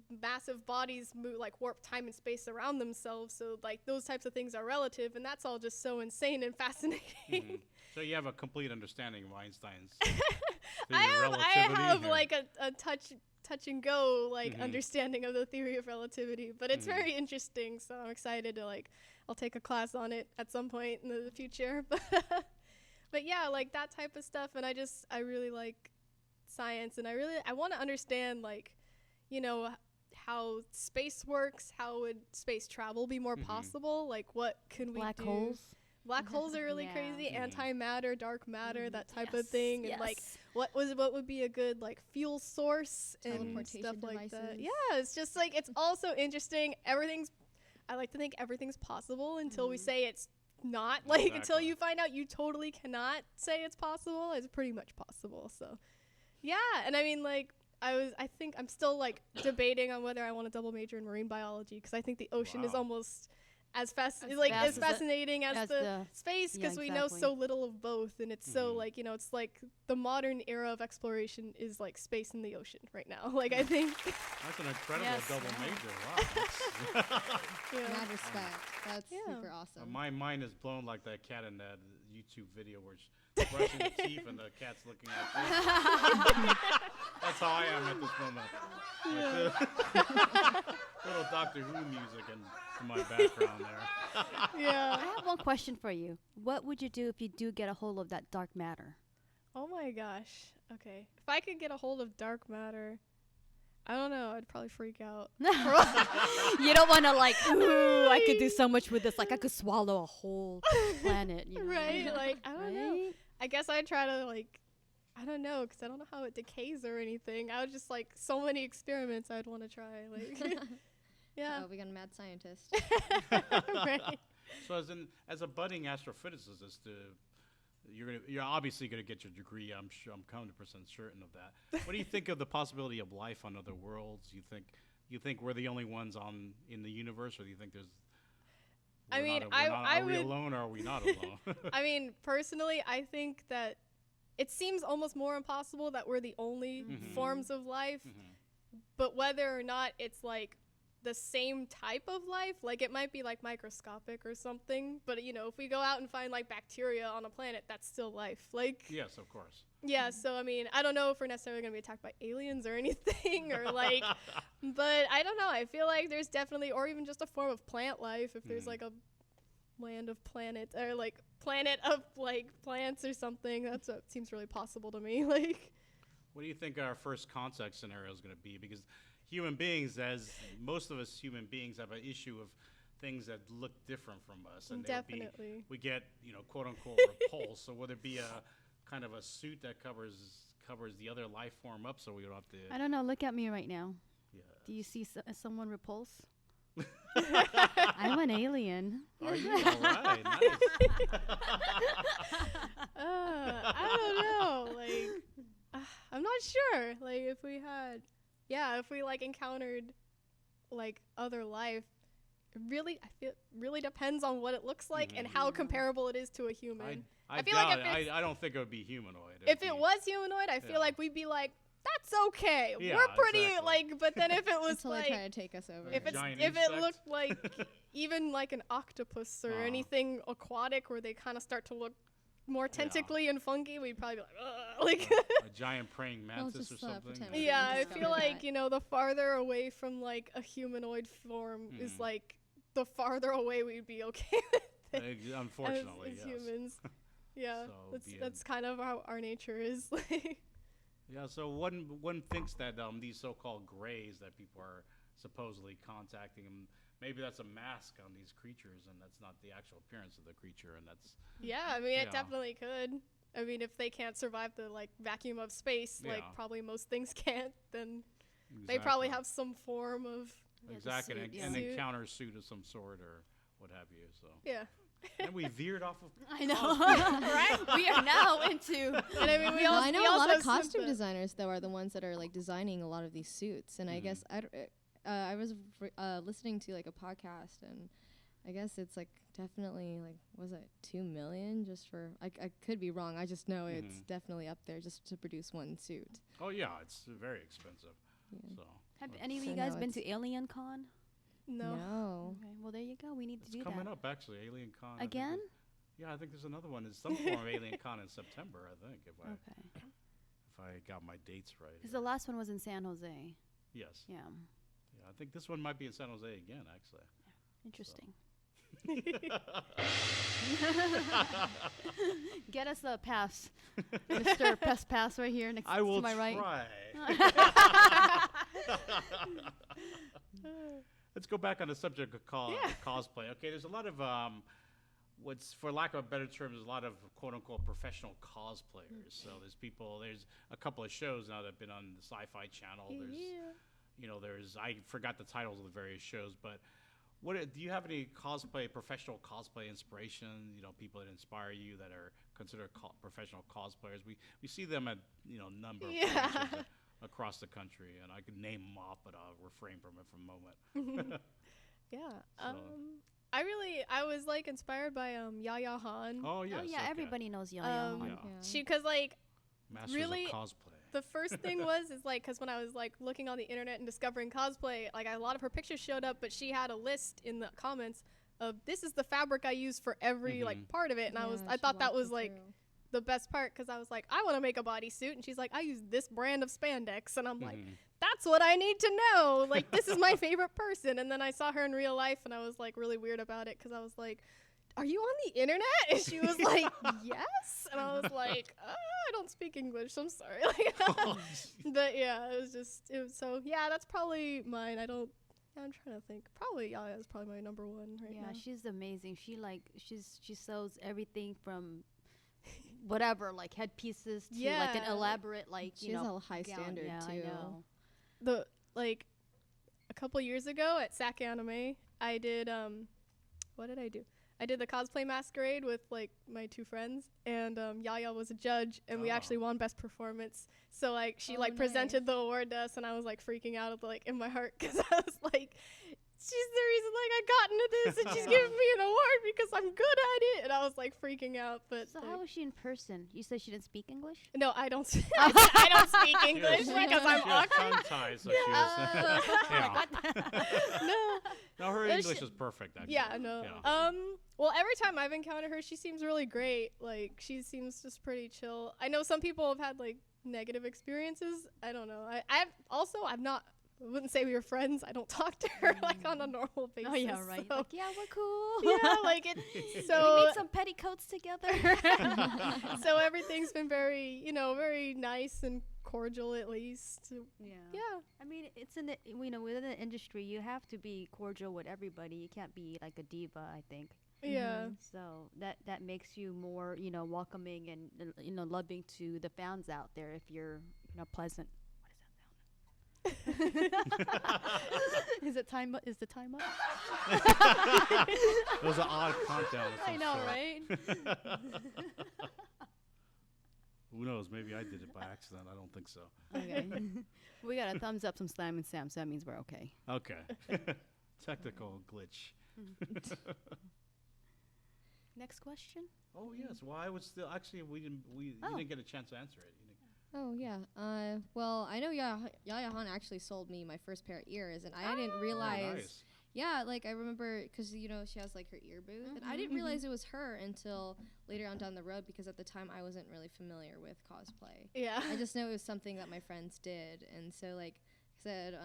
massive bodies move, like warp time and space around themselves, so like those types of things are relative, and that's all just so insane and fascinating. Mhm. So you have a complete understanding of Einstein's I theory of have relativity. like a touch and go like Mhm. understanding of the theory of relativity, but it's Mhm. very interesting, so I'm excited to like, I'll take a class on it at some point in the future. But yeah, like that type of stuff, and I really like science, and I want to understand, like, you know, how space works, how would space travel be more Mhm. possible, like what can we Black do? holes. Black holes are really Yeah. crazy, Mhm. antimatter, dark matter, that type of Yes, thing, and like yes. what would be a good like fuel source and Teleportation stuff like that. devices. Yeah, it's just like it's also interesting. I like to think everything's possible until we say it's not. Like until Exactly. you find out you totally cannot say it's possible, it's pretty much possible. So yeah, and I mean like I think I'm still like debating on whether I want to double major in marine biology, because I think the ocean is Wow. almost as vast as as fascinating as the the space, because yeah, we know exactly. so little of both, and it's so Mhm. like, you know, it's like the modern era of exploration is like space in the ocean right now. Like I think That's an incredible Yes. double major. Wow. yeah. Mad respect. That's Yeah. super awesome. My mind is blown like that cat in that YouTube video where she's brushing the teeth and the cat's looking at her. That's how I am at this moment. Like, Little Doctor Who music in my background there. Yeah. I have one question for you. What would you do if you do get a hold of that dark matter? Oh my gosh. Okay. If I could get a hold of dark matter, I don't know. I'd probably freak out. You don't want to like, ooh, I could do so much with this. Like I could swallow a whole planet. You know? Right? Like, I don't know. Right? I guess I'd try to like, I don't know, because I don't know how it decays or anything. I would just like so many experiments I'd want to try. Like, yeah. Oh, we got a mad scientist. Right. So as a budding astrophysicist, you're obviously gonna get your degree. I'm sure. I'm 100% certain of that. What do you think of the possibility of life on other worlds? You think we're the only ones in the universe, or do you think there's? I mean, are we alone or are we not alone? I mean, personally, I think that it seems almost more impossible that we're the only forms of life. But whether or not it's like the same type of life, like it might be like microscopic or something, but you know, if we go out and find like bacteria on a planet, that's still life. Like, Yes, of course. yeah, so I mean, I don't know if we're necessarily going to be attacked by aliens or anything or like, but I don't know. I feel like there's definitely, or even just a form of plant life, if there's like a land of planets or like planet of like plants or something. That seems really possible to me. Like, What do you think our first contact scenario is going to be? Because human beings, as most of us human beings, have an issue of things that look different from us, and definitely. we get, quote unquote repulsed. So would it be a kind of a suit that covers the other life form up, so we don't have to? I don't know. Look at me right now. Yeah. Do you see someone repulse? I'm an alien. Are you? All right. Nice. I don't know. Like, I'm not sure. Like, if we like encountered like other life, I feel really depends on what it looks like and how comparable it is to a human. I feel doubt like it. I don't think it would be humanoid. if it was humanoid, I feel like we'd be like, that's okay. Yeah, We're pretty exactly. like, but then if it was Until like, they try to take us over. if Giant it insect. looked like even like an octopus or anything aquatic where they kind of start to look more tentacly and funky, we'd probably be like, ugh. a giant praying mantis or something. pretend we Yeah, I discovered feel like, that. the farther away from like a humanoid form is like the farther away we'd be okay with it Unfortunately, as yes. humans. Yeah, So that's kind of how our nature is. Like, Yeah, so one thinks that these so-called grays that people are supposedly contacting, maybe that's a mask on these creatures, and that's not the actual appearance of the creature, and that's yeah, I mean, it Yeah. definitely could. I mean, if they can't survive the like vacuum of space, like Yeah. probably most things can't, then they probably have some form of exactly suit, yeah. an Suit. encounter suit of some sort or what have you. So yeah. and we veered off of. I know. Right? We are now into. And I mean, I know a lot of costume design. designers though are the ones that are like designing a lot of these suits, and I guess I was listening to like a podcast, and I guess it's like definitely like, was it 2 million just for? I could be wrong. I just know it's definitely up there just to produce one suit. Oh yeah, it's very expensive. Yeah. So Have any of So you guys now been it's- to Alien Con? No. Okay, well there you go. We need to it's do coming that up actually, Alien Con. I think again. yeah, I think there's another one. There's some form of Alien Con in September. I think if Okay. I got my dates right. Because the last one was in San Jose. Yes. Yeah. Yeah, I think this one might be in San Jose again, actually. Interesting. Get us a pass, Mr. Best Pass right here next I will to my right. try. Let's go back on the subject of cosplay. Okay, there's a lot of what's, for lack of a better term, there's a lot of quote unquote professional cosplayers. So there's a couple of shows now that have been on the Sci-Fi Channel. There's I forgot the titles of the various shows, but do you have any professional cosplay inspiration? People that inspire you that are considered professional cosplayers. We see them at number of conventions across the country, and I could name them off, but I'll refrain from it for a moment. Yeah. So- I was like inspired by Yaya Han. Oh yes. Oh yeah, okay. everybody knows Yaya. Yeah. She, cause like Masters really- of cosplay. the first thing is like, cause when I was like looking on the internet and discovering cosplay, like a lot of her pictures showed up, but she had a list in the comments of this is the fabric I use for every like part of it, and I thought that was like the best part because I was like, I want to make a bodysuit. And she's like, I use this brand of spandex. And I'm like, that's what I need to know. Like, this is my favorite person. And then I saw her in real life and I was like really weird about it because I was like, are you on the internet? And she was like, yes. And I was like, I don't speak English. I'm sorry. Like, but yeah, it was so, yeah, that's probably mine. I'm trying to think. Probably Yaya is probably my number one right now. Yeah, she's amazing. She sews everything from whatever, like headpieces to like an elaborate, like, She has a high gown. standard Yeah, too. I know. A couple years ago at SAC Anime, I did, what did I do? I did the cosplay masquerade with like my two friends, and Yaya was a judge, and we actually won best performance. So like she presented the award to us, and I was like freaking out like in my heart because I was like, she's the reason like I got into this, and she's giving me an award because I'm good at it, and I was like freaking out. But So like, how was she in person? You said she didn't speak English? no, I don't. I don't speak English because I'm awkward. tongue-tied, so she was. No. No, her English is perfect. Actually. Yeah, no. Yeah. Well, every time I've encountered her, she seems really great. Like, she seems just pretty chill. I know some people have had like negative experiences. I don't know. I wouldn't say we were friends. I don't talk to her like on a normal basis. Oh yeah, right. So. Like, yeah, we're cool. Yeah, like it. We So made some petticoats together. so everything's been very, very nice and cordial at least. Yeah. I mean, it's in the within the industry, you have to be cordial with everybody. You can't be like a diva, I think. Yeah. So that makes you more, welcoming and loving to the fans out there if you're, pleasant. What is that sound? Is it time? Is the time up? It was an odd countdown. I know, right? Who knows? Maybe I did it by accident. I don't think so. Okay. We got a thumbs up from Slam and Sam, so that means we're okay. Okay. Technical glitch. Next question. Oh yes. Well, I was still actually you didn't get a chance to answer it. Oh yeah. Well, I know Yaya Han actually sold me my first pair of ears, and I didn't realize. Oh, nice. Yeah, like I remember because she has like her ear booth, and I didn't realize it was her until later on down the road because at the time I wasn't really familiar with cosplay. Yeah. I just know it was something that my friends did, and so like I said,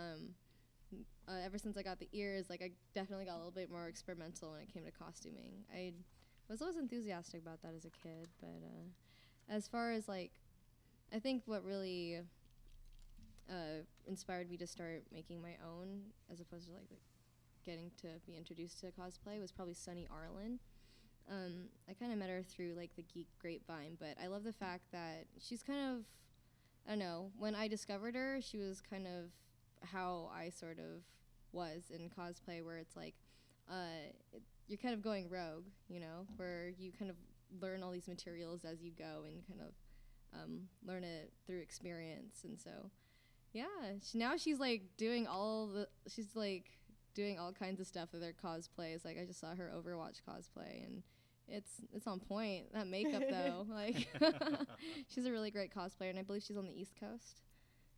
ever since I got the ears, like I definitely got a little bit more experimental when it came to costuming. I was always enthusiastic about that as a kid, but as far as like, I think what really inspired me to start making my own, as opposed to like getting to be introduced to cosplay, was probably Sunny Arlen. I kind of met her through like the geek grapevine, but I love the fact that she's kind of, I don't know, when I discovered her, she was kind of how I sort of was in cosplay, where it's like you're kind of going rogue, where you kind of learn all these materials as you go and kind of learn it through experience. And so yeah, now she's like doing all kinds of stuff with her cosplays. Like I just saw her Overwatch cosplay, and it's on point. That makeup though, like she's a really great cosplayer, and I believe she's on the East Coast.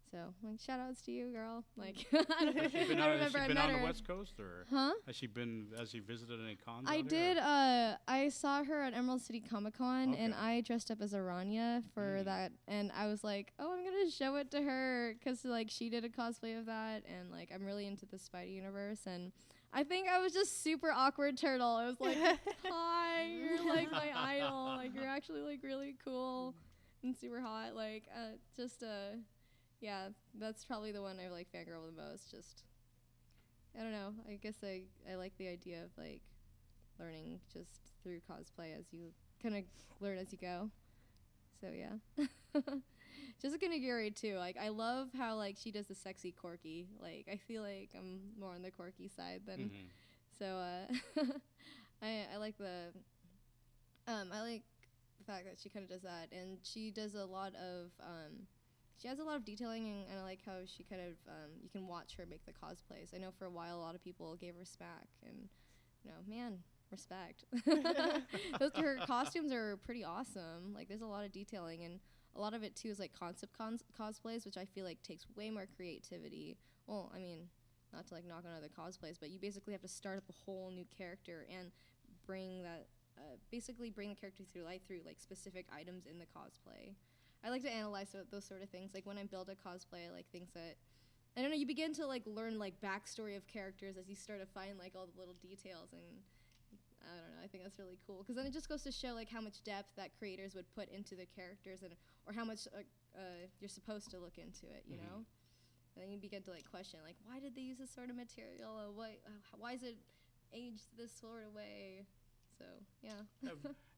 So like shout outs to you, girl. Like I remember Has she I been met on her. the West Coast, or has she visited any cons? I out did. here, I saw her at Emerald City Comic Con, and Okay. I dressed up as Aranya for that. And I was like, oh, I'm gonna show it to her because like she did a cosplay of that, and like I'm really into the Spidey universe. And I think I was just super awkward turtle. I was like, hi, you're like my idol. Like you're actually like really cool and super hot. Like yeah, that's probably the one I like fangirl the most. Just I don't know. I guess I like the idea of like learning just through cosplay as you kind of learn as you go. So yeah. Just Kanagiri too. Like I love how like she does the sexy quirky. Like I feel like I'm more on the quirky side than so I like the fact that she kind of does that, and she does a lot of she has a lot of detailing, and I like how she kind of you can watch her make the cosplays. I know for a while a lot of people gave her smack, and man, respect. Her costumes are pretty awesome. Like there's a lot of detailing, and a lot of it too is like concept cosplays, which I feel like takes way more creativity. Well, I mean, not to like knock on other cosplays, but you basically have to start up a whole new character and bring that basically bring the character through life through like specific items in the cosplay. I like to analyze those sort of things. Like when I build a cosplay, I like things that, I don't know, you begin to like learn like backstory of characters as you start to find like all the little details, and I don't know, I think that's really cool because then it just goes to show like how much depth that creators would put into the characters, and or how much you're supposed to look into it, you know. And then you begin to like question like, why did they use this sort of material? Or why is it aged this sort of way? So yeah.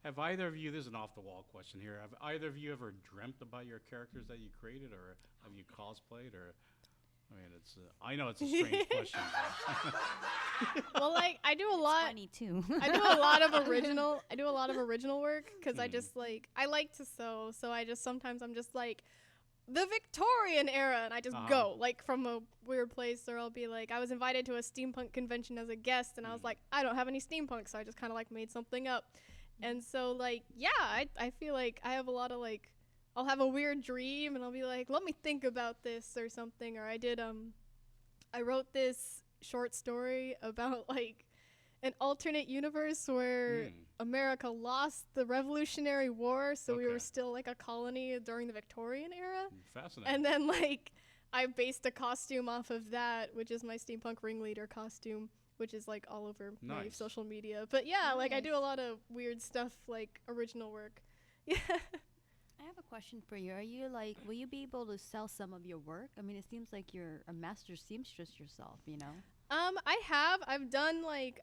Have either of you, this is an off-the-wall question here, have either of you ever dreamt about your characters that you created, or have you cosplayed, or, I mean, it's, I know it's a strange question. Well, like I do a lot. Funny too. I do a lot of original work because I just like I like to sew. So I just sometimes I'm just like the Victorian era, and I just go like from a weird place, or I'll be like I was invited to a steampunk convention as a guest, and I was like I don't have any steampunk, so I just kind of like made something up. And so like yeah, I feel like I have a lot of like I'll have a weird dream and I'll be like let me think about this or something, or I wrote this short story about like an alternate universe where America lost the Revolutionary War, so we were still like a colony during the Victorian era. Fascinating. And then like I based a costume off of that, which is my steampunk ringleader costume, which is like all over my social media. But yeah, like I do a lot of weird stuff, like original work. Yeah. I have a question for you. Are you like, will you be able to sell some of your work? I mean, it seems like you're a master seamstress yourself, you know? I've done like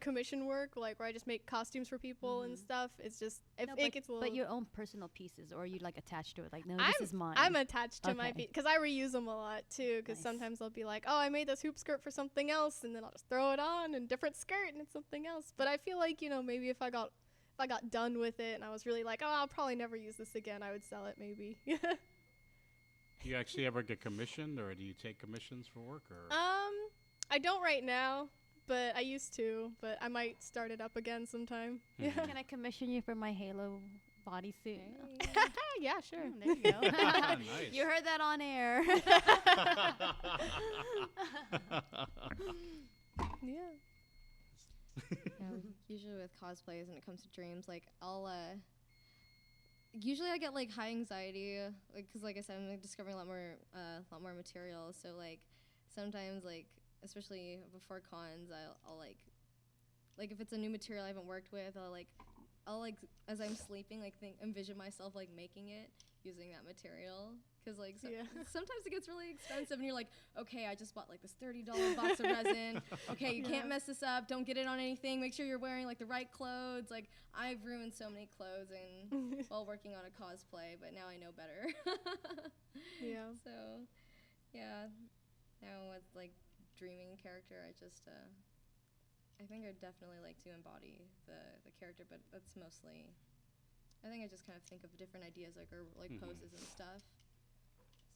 commission work, like where I just make costumes for people and stuff. It's just, it gets a little. But your own personal pieces, or are you like attached to it? Like, no, this is mine. I'm attached to my piece, because I reuse them a lot too, because sometimes I'll be like, oh, I made this hoop skirt for something else, and then I'll just throw it on and different skirt and it's something else. But I feel like, you know, maybe if I got done with it and I was really like, oh, I'll probably never use this again, I would sell it maybe. Do you actually ever get commissioned, or do you take commissions for work, or? I don't right now, but I used to, but I might start it up again sometime. Yeah. Can I commission you for my Halo bodysuit? Yeah, sure. There you go. Nice. You heard that on air. Yeah. Usually with cosplays, when it comes to dreams, like usually I get like high anxiety, like because like I said, I'm like, discovering a lot more material. So like sometimes like, especially before cons, I'll like if it's a new material I haven't worked with, I'll as I'm sleeping envision myself like making it using that material, because like sometimes it gets really expensive and you're like, okay, I just bought like this $30 box of resin, okay, you can't mess this up, don't get it on anything, make sure you're wearing like the right clothes. Like I've ruined so many clothes while working on a cosplay, but now I know better. Yeah. So yeah, now with like dreaming character, I think I'd definitely like to embody the character, but that's mostly, I think I just kind of think of different ideas like poses and stuff.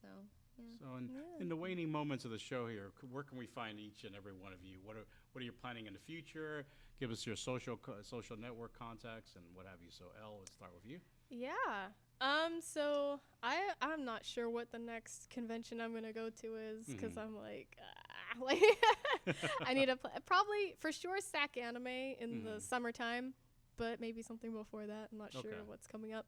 So yeah. So in the waning moments of the show here, where can we find each and every one of you? What are you planning in the future? Give us your social network contacts and what have you. So Elle, let's start with you. Yeah. So I'm not sure what the next convention I'm gonna go to is, because I'm like I need to probably for sure SAC Anime in the summertime, but maybe something before that. I'm not sure what's coming up.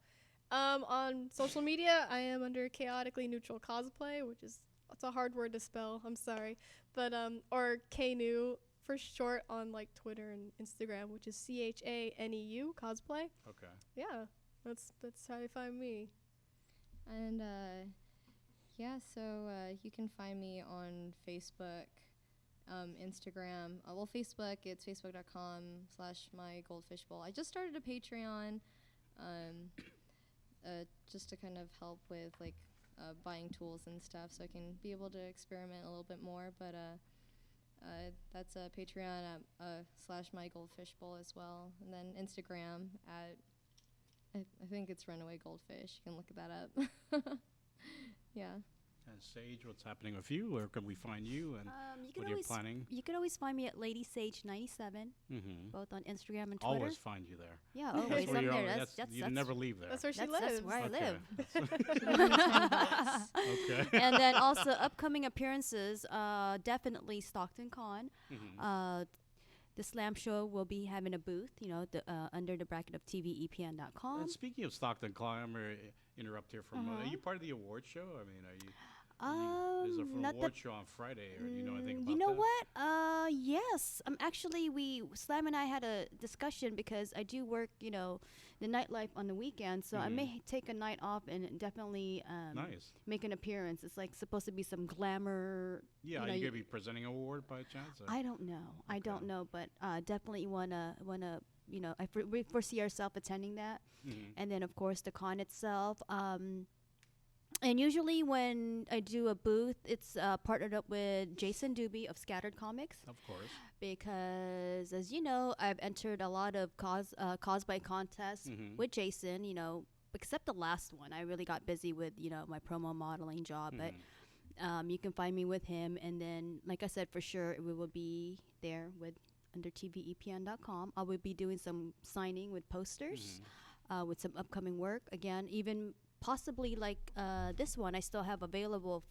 On social media, I am under Chaotically Neutral Cosplay, which is, it's a hard word to spell. I'm sorry, but or KNEU for short on like Twitter and Instagram, which is CHANEU Cosplay. Okay. Yeah. That's how you find me. And yeah, so you can find me on Facebook, Instagram. Well, Facebook, it's facebook.com/mygoldfishbowl. I just started a Patreon, just to kind of help with like buying tools and stuff, so I can be able to experiment a little bit more. But that's Patreon /mygoldfishbowl as well, and then Instagram at, I think it's Runaway Goldfish. You can look that up. Yeah. And Sage, what's happening with you? Where can we find you? And what are you planning? You can always find me at Lady Sage 97, both on Instagram and Twitter. Always find you there. Yeah, always. I'm there. You never leave there. That's where she lives. That's where I live. Okay. And then also upcoming appearances, definitely Stockton Con. the Slam Show will be having a booth, under the bracket of TVEPN.com. And speaking of Stockton Klein, I'm going to interrupt here for a moment. Are you part of the award show? I mean, there's an not award show on Friday, or do you know anything about You know that? what? Yes. Actually, Slam and I had a discussion because I do work, the nightlife on the weekend, so I may take a night off and definitely Nice. make an appearance. It's like supposed to be some glamour. Yeah, are you going to be presenting an award by chance? I don't know. I don't know, but definitely wanna we foresee ourselves attending that, and then of course the con itself. And usually when I do a booth, it's partnered up with Jason Doobie of Scattered Comics. Of course. Because, as you know, I've entered a lot of cosplay contests with Jason, except the last one. I really got busy with, my promo modeling job. But you can find me with him. And then, like I said, for sure, we will be there under TVEPN.com. I will be doing some signing with posters with some upcoming work. Again, even possibly like this one I still have available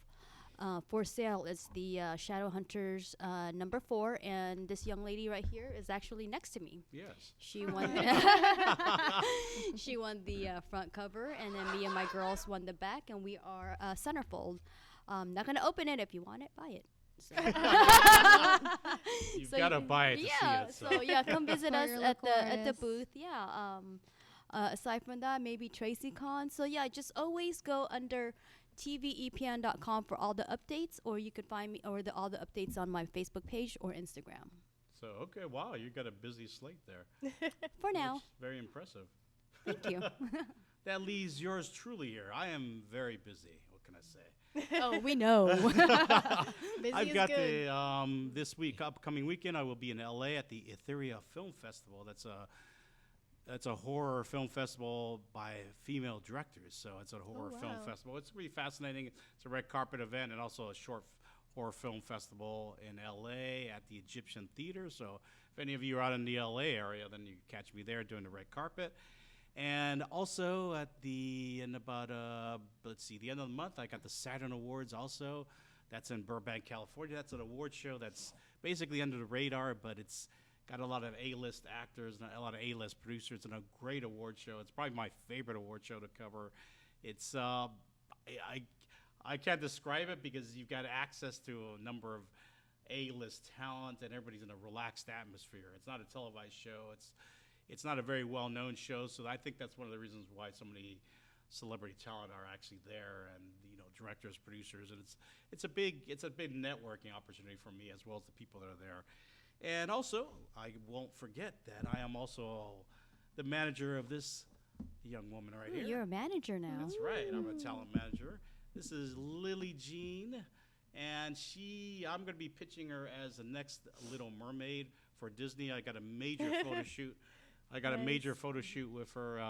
for sale is the Shadowhunters number 4, and this young lady right here is actually next to me. Yes. She won she won the front cover, and then me and my girls won the back, and we are centerfold. Not gonna open it. If you want it, buy it. So You've got to buy it to yeah, see it. So come visit For us your at local the artists. booth. Yeah. Aside from that, maybe TracyCon. So yeah, just always go under TVEPN.com for all the updates, or you could find me or all the updates on my Facebook page or Instagram. So, okay, wow, you got a busy slate there. For now, Which is very impressive. thank you. That leaves yours truly here. I am very busy. What can I say? Oh, we know. Busy I've is got good. the this week, upcoming weekend, I will be in LA at the Etheria Film Festival. That's a horror film festival by female directors. So it's a horror film wow. festival. It's really fascinating. It's a red carpet event and also a short horror film festival in LA at the Egyptian Theater. So if any of you are out in the LA area, then you can catch me there doing the red carpet. And also the end of the month, I got the Saturn Awards also. That's in Burbank, California. That's an award show that's basically under the radar, but it's got a lot of A-list actors and a lot of A-list producers and a great award show. It's probably my favorite award show to cover. It's I can't describe it because you've got access to a number of A-list talent and everybody's in a relaxed atmosphere. It's not a televised show. It's not a very well-known show, so I think that's one of the reasons why so many celebrity talent are actually there, and directors, producers, and it's a big networking opportunity for me as well as the people that are there. And also, I won't forget that I am also the manager of this young woman right Ooh, here. you're a manager now. That's right. I'm a talent manager. This is Lily Jean, and I'm going to be pitching her as the next Little Mermaid for Disney. I got a major photo shoot. A major photo shoot with her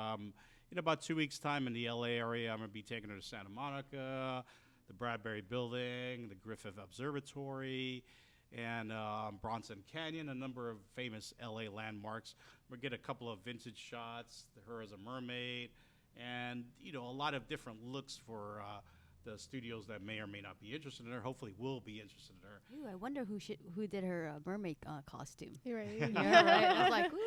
in about 2 weeks' time in the LA area. I'm going to be taking her to Santa Monica, the Bradbury Building, the Griffith Observatory, and Bronson Canyon, a number of famous LA landmarks. We'll get a couple of vintage shots, her as a mermaid, and a lot of different looks for the studios that may or may not be interested in her. Hopefully, will be interested in her. Ooh, I wonder who did her mermaid costume. You're right. Yeah, right. I was like, ooh.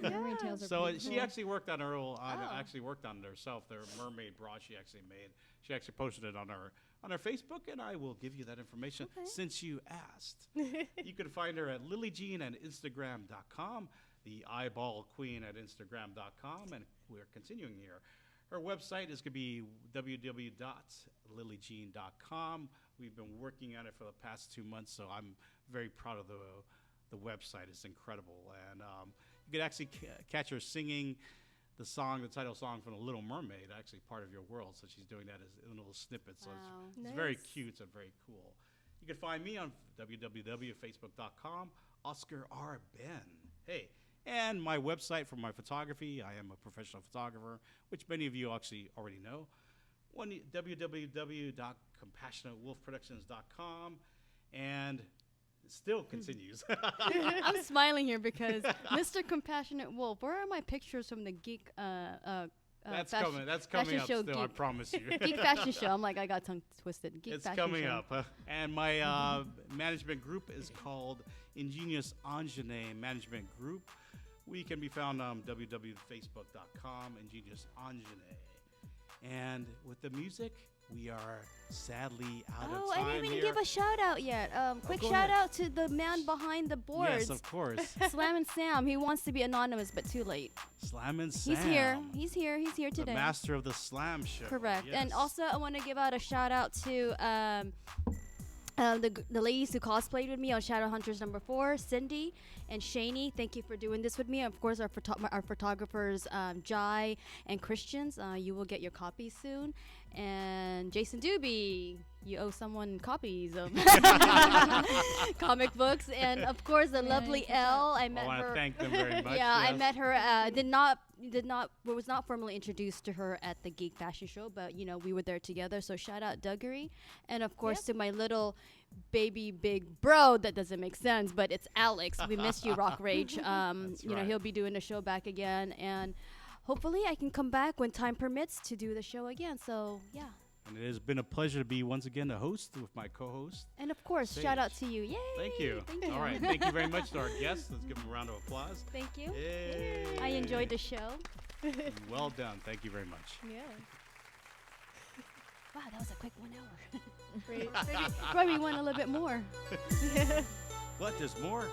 Mermaid tails are So pretty she cool. actually worked on her own. Oh. Actually worked on it herself. Their mermaid bra she actually made. She actually posted it on her Facebook, and I will give you that information since you asked. You can find her at LilyJean at Instagram.com, the Eyeball Queen at Instagram.com, and we're continuing here. Her website is going to be www.lilyjean.com. We've been working on it for the past 2 months, so I'm very proud of the website. It's incredible, and you could actually catch her singing the title song from The Little Mermaid, actually part of your world. So she's doing that as in little snippets. So Wow. it's very Nice. cute and very cool. You can find me on www.facebook.com, Oscar R. Ben. Hey, and my website for my photography. I am a professional photographer, which many of you actually already know. www.compassionatewolfproductions.com, and it still continues. I'm smiling here because Mr. Compassionate Wolf. Where are my pictures from the geek That's fashion- coming. That's coming fashion up show still. I geek. promise you. Geek fashion show. I'm like, I got tongue twisted. Geek It's fashion coming show. up. And my management group is called Ingenious Anjane Management Group. We can be found on www.facebook.com, Ingenious Anjane. And with the music, we are sadly out of Oh, time I didn't even here. give a shout out yet. Quick go shout ahead. out to the man behind the boards. Yes, of course. Slam and Sam. He wants to be anonymous, but too late. Slam and Sam. He's here. He's here. He's here The today. master of the slam show. Correct. And Yes. also, I want to give out a shout out to the ladies who cosplayed with me on Shadow Hunters #4, Cindy and Shani. Thank you for doing this with me. And of course, our photographers, Jai and Christians. You will get your copies soon. And Jason Doobie, you owe someone copies of comic books. And of course, the lovely Elle. I met I want her. to thank them very much. Yeah, I yes. met her. Was not formally introduced to her at the Geek Fashion Show, but we were there together. So shout out Duggery, and of course to my little baby big bro. That doesn't make sense, but it's Alex. We missed you, Rock Rage. That's right. He'll be doing the show back again, and hopefully I can come back when time permits to do the show again. So yeah. And it has been a pleasure to be once again the host with my co-host. And of course, Sage. shout out to you. Yay! Thank you. Thank you. All right. Thank you very much to our guests. Let's give them a round of applause. Thank you. Yay. I enjoyed the show. Well done. Thank you very much. Yeah. Wow, that was a quick 1 hour. Great. Probably went a little bit more. What? There's more?